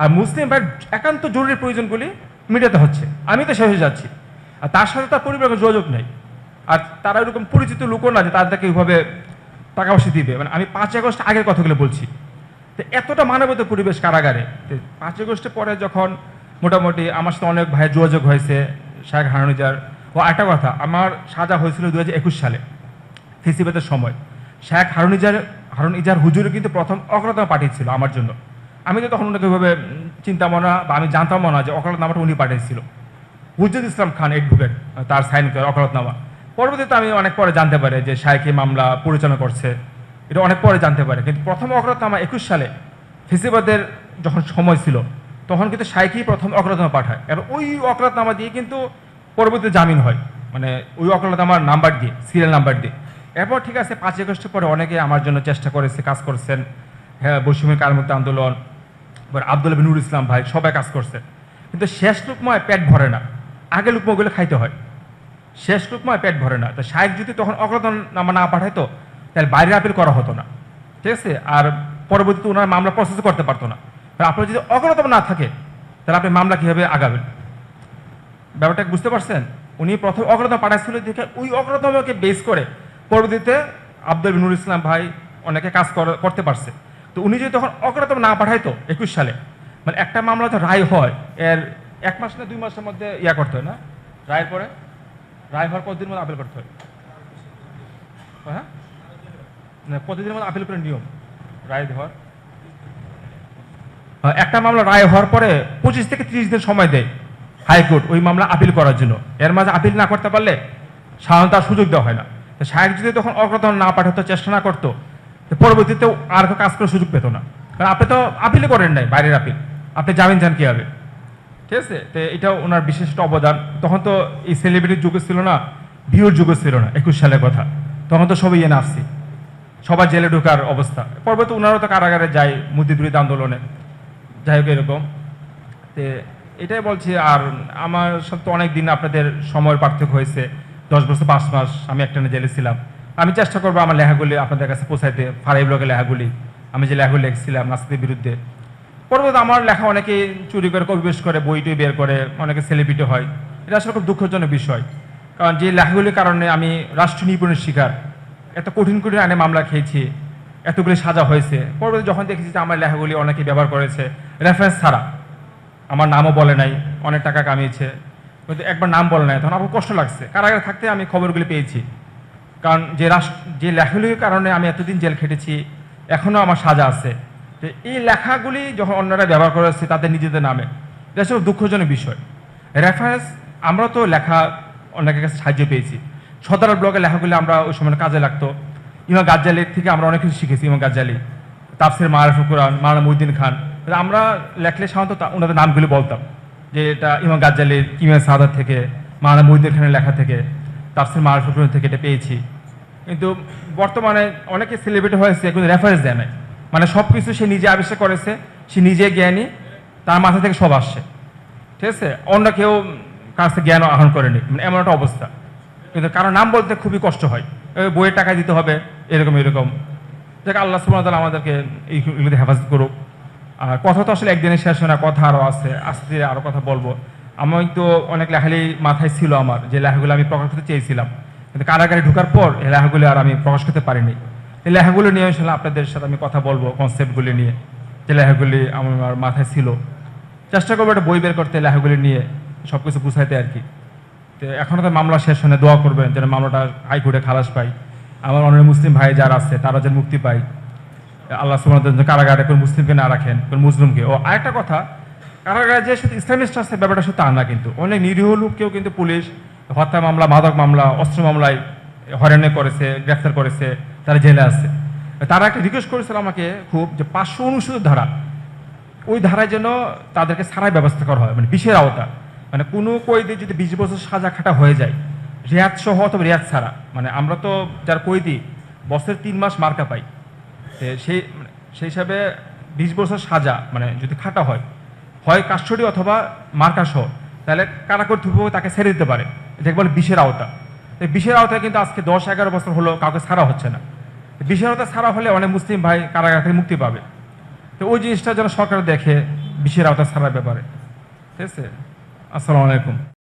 আর মুসলিম ভাইয়ের একান্ত জরুরি প্রয়োজনগুলি মেটাতে হচ্ছে। আমি তো শেষ হয়ে যাচ্ছি, আর তার সাথে তার পরিবারের যোগাযোগ নেই, আর তারা এরকম পরিচিত লোকও না যে তাদেরকে এইভাবে টাকা পয়সা দিবে। মানে আমি 5 আগস্ট আগের কথাগুলো বলছি। তো এতটা মানবতার পরিবেশ কারাগারে। 5 আগস্টের পরে যখন মোটামুটি আমার সাথে অনেক ভাইয়ের যোগাযোগ হয়েছে, শেখ হারুনিজার। ও একটা কথা, আমার সাজা হয়েছিল 2021 সালে ফেসিবাদের সময়। শেখ হারুনিজার হুজুরে কিন্তু প্রথম অগ্রতম পাঠিয়েছিল আমার জন্য। আমি তো তখন ওনাকে ওইভাবে চিন্তাও না, বা আমি জানতামও না যে অকালতনামাটা উনি পাঠিয়েছিল। হুজুর ইসলাম খান এডভোকেট, তার সাইন করে অকালতনামা। পরবর্তীতে আমি অনেক পরে জানতে পারি যে শাইখ এই মামলা পরিচালনা করছে, এটা অনেক পরে জানতে পারে। কিন্তু প্রথম অগ্রতনামা 21 সালে ফেসিবাদের যখন সময় ছিল, তখন কিন্তু শাইখই প্রথম অগ্রতনামা পাঠায়। এবার ওই অগ্রতনামা দিয়ে কিন্তু পরবর্তীতে জামিন হয়, মানে ওই অগ্রতনামার নাম্বার দিয়ে, সিরিয়াল নাম্বার দিয়ে। এরপর ঠিক আছে, 5 আগস্টের পরে অনেকে আমার জন্য চেষ্টা করেছে, কাজ করছেন। হ্যাঁ, বৈষম্য কারমুক্ত আন্দোলন, আব্দুল্লাহ বিন নুর ইসলাম ভাই, সবাই কাজ করছে। কিন্তু শেষ লুকমায় পেট ভরে না, আগে লুকমাগুলো খাইতে হয়, শেষ লুকমায় পেট ভরে না। তো শাইখ যদি তখন অগ্রতনামা না পাঠাইতো, তাহলে বাইরে আপিল করা হতো না, ঠিক আছে? আর পরবর্তীতে ওনার মামলা প্রসেস করতে পারতো না। আপনার যদি অগ্রতম না থাকে, তাহলে আপনি মামলা কীভাবে আগাবেন? ব্যাপারটা বুঝতে পারছেন? উনি প্রথম অগ্রতম পাঠাইছিল দেখে ওই অগ্রতমকে বেস করে পরবর্তীতে আব্দুল বিন নুর ইসলাম ভাই অনেকে কাজ করতে পারছে। তো উনি যদি তখন অগ্রতম না পাঠাইতো 21 সালে, মানে একটা মামলা তো রায় হয়, এর 1 মাস না 2 মাসের মধ্যে করতে হয় না? রায়ের পরে, রায় হওয়ার কতদিন মধ্যে আপিল করতে হয়? হ্যাঁ, প্রতিদিনের মধ্যে আপিল করে নিয়ম রায় হওয়ার। একটা মামলা রায় হওয়ার পরে 25 থেকে 30 দিন সময় দেয় হাইকোর্ট ওই মামলা আপিল করার জন্য। এর মাঝে আপিল না করতে পারলে সাধারণত আর সুযোগ দেওয়া হয় না। তো শায়েক যদি তখন অগ্রতম না পাঠাতে চেষ্টা না করতো, পরবর্তীতে আর কাজ করার সুযোগ পেত না। কারণ আপনি তো আপিলই করেন নাই, বাইরের আপিল, আপনি জামিন চান কীভাবে? ঠিক আছে। তো এটাও ওনার বিশেষ একটা অবদান। তখন তো এই সেলিব্রিটির যুগ ছিল না, ভিউর যুগ ছিল না, 21 সালের কথা। তখন তো সবাই এনআরসি, সবার জেলে ঢোকার অবস্থা। পরবর্তী ওনারও তো কারাগারে যায় মুদি বিরোধী আন্দোলনে, যাই হোক এরকম। তো এটাই বলছি। আর আমার সাথে তো অনেক দিন আপনাদের সময়ের পার্থক্য হয়েছে, 10 বছর 5 মাস আমি একটানা জেলে ছিলাম। আমি চেষ্টা করবো আমার লেখাগুলি আপনাদের কাছে পৌঁছাইতে, ফারাই ব্লগের লেখাগুলি, আমি যে লেখাগুলি লিখছিলাম নাস্তিকের বিরুদ্ধে। পরবর্তী আমার লেখা অনেকে চুরি করে, কপিবেশ করে, বইটই বের করে, অনেকে সেলিব্রিটি হয়। এটা আসলে খুব দুঃখজনক বিষয়, কারণ যে লেখাগুলির কারণে আমি রাষ্ট্র নিপীড়নের শিকার, এত কঠিন কঠিন আইনে মামলা খেয়েছি, এতগুলি সাজা হয়েছে। পরবর্তী যখন দেখেছি যে আমার লেখাগুলি অনেকে ব্যবহার করেছে রেফারেন্স ছাড়া, আমার নামও বলে নাই, অনেক টাকা কামিয়েছে, কিন্তু একবার নাম বলে নাই, তখন আমার কষ্ট লাগছে। কারাগারে থাকতে আমি খবরগুলি পেয়েছি, কারণ যে লেখাগুলির কারণে আমি এতদিন জেল খেটেছি, এখনও আমার সাজা আছে। তো এই লেখাগুলি যখন অন্যরা ব্যবহার করেছে তাদের নিজেদের নামে, এটা সব দুঃখজনক বিষয়। রেফারেন্স, আমরা তো লেখা অনেকের কাছে সাহায্য পেয়েছি। সদর ব্লগের লেখাগুলি আমরা ওই সময় কাজে লাগতো। ইমাম গাজ্জালির থেকে আমরা অনেক কিছু শিখেছি। ইমাম গাজ্জালি, তাফসির মারিফুল কুরআন, মাওলানা মুহিউদ্দিন খান, আমরা লেখলে সাধারণত ওনাদের নামগুলি বলতাম যে এটা ইমাম গাজ্জালির কিমিয়া সাদাত থেকে, মাওলানা মুহিউদ্দিন খানের লেখা থেকে, তাফসির মারিফুল কুরআন থেকে এটা পেয়েছি। কিন্তু বর্তমানে অনেকে সেলিব্রিটি হয়েছে কিন্তু রেফারেন্স দেয় নাই, মানে সব কিছু সে নিজে আবিষ্কার করেছে, সে নিজে জ্ঞানী, তার মাথা থেকে সব আসছে, ঠিক আছে, অন্য কেউ কাছ থেকে জ্ঞান আহরণ করেনি, মানে এমন একটা অবস্থা। কিন্তু কারো নাম বলতে খুবই কষ্ট হয়, বইয়ের টাকা দিতে হবে, এরকম এরকম। দেখ আল্লাহ সুবহানাহু ওয়া তাআলা আমাদেরকে এইগুলিতে হেফাজত করুক। আর কথা তো আসলে একদিনে শেষ হয় না, কথা আরও আছে, আস্তে ধীরে আরও কথা বলবো। আমি তো অনেক লেখালি মাথায় ছিল আমার, যে লেখাগুলো আমি প্রকাশ করতে চেয়েছিলাম, কিন্তু কারাগারে ঢোকার পর এই লেখাগুলি আর আমি প্রকাশ করতে পারিনি। এই লেখাগুলো নিয়ে আসলে আপনাদের সাথে আমি কথা বলবো, কনসেপ্টগুলি নিয়ে, যে লেখাগুলি আমার মাথায় ছিল। চেষ্টা করবো একটা বই বের করতে, লেখাগুলি নিয়ে সব কিছু গুছাইতে আর কি। তো এখনও তো মামলা শেষ হয় না, দোয়া করবেন যেন মামলাটা হাইকোর্টে খালাস পাই, আমার অনেক মুসলিম ভাই যারা আছে তারা যেন মুক্তি পায়। আল্লাহ সুবহানাহু ওয়া তাআলা কারাগারে কোন মুসলিমকে না রাখেন, কোন মুসলিমকে। ও আরেকটা কথা, কারাগারে যে শুধু ইসলামিস্ট আছে ব্যাপারটা শুধু তা না, কিন্তু অনেক নিরীহ লোককেও কিন্তু পুলিশ হত্যা মামলা, মাদক মামলা, অস্ত্র মামলায় হয়রানি করেছে, গ্রেফতার করেছে, তারা জেলে আছে। তারা একটা রিকোয়েস্ট করেছিল আমাকে খুব, যে 569 ধারা, ওই ধারায় যেন তাদেরকে ছাড়াই ব্যবস্থা করা হয়, মানে বিশের আওতা। মানে কোনো কয়েদি যদি 20 বছর সাজা খাটা হয়ে যায়, রেয়াত সহ অথবা রেয়াত ছাড়া, মানে আমরা তো যার কয়েদি বছরের 3 মাস মার্কা পাই, সেই হিসাবে 20 বছর সাজা মানে যদি খাটা হয়, হয় কাস্টডি অথবা মার্কা সহ, তাহলে কারা কর্তৃপক্ষ তাকে ছেড়ে দিতে পারে। এটাকে বলে বিশের আওতা। এই বিশের আওতায় কিন্তু আজকে 10-11 বছর হলো কাউকে ছাড়া হচ্ছে না। বিশের আওতা ছাড়া হলে অনেক মুসলিম ভাই কারাগার থেকে মুক্তি পাবে। তো ওই জিনিসটা যেন সরকার দেখে, বিশের আওতা ছাড়ার ব্যাপারে। ঠিক আছে। আসসালামু আলাইকুম।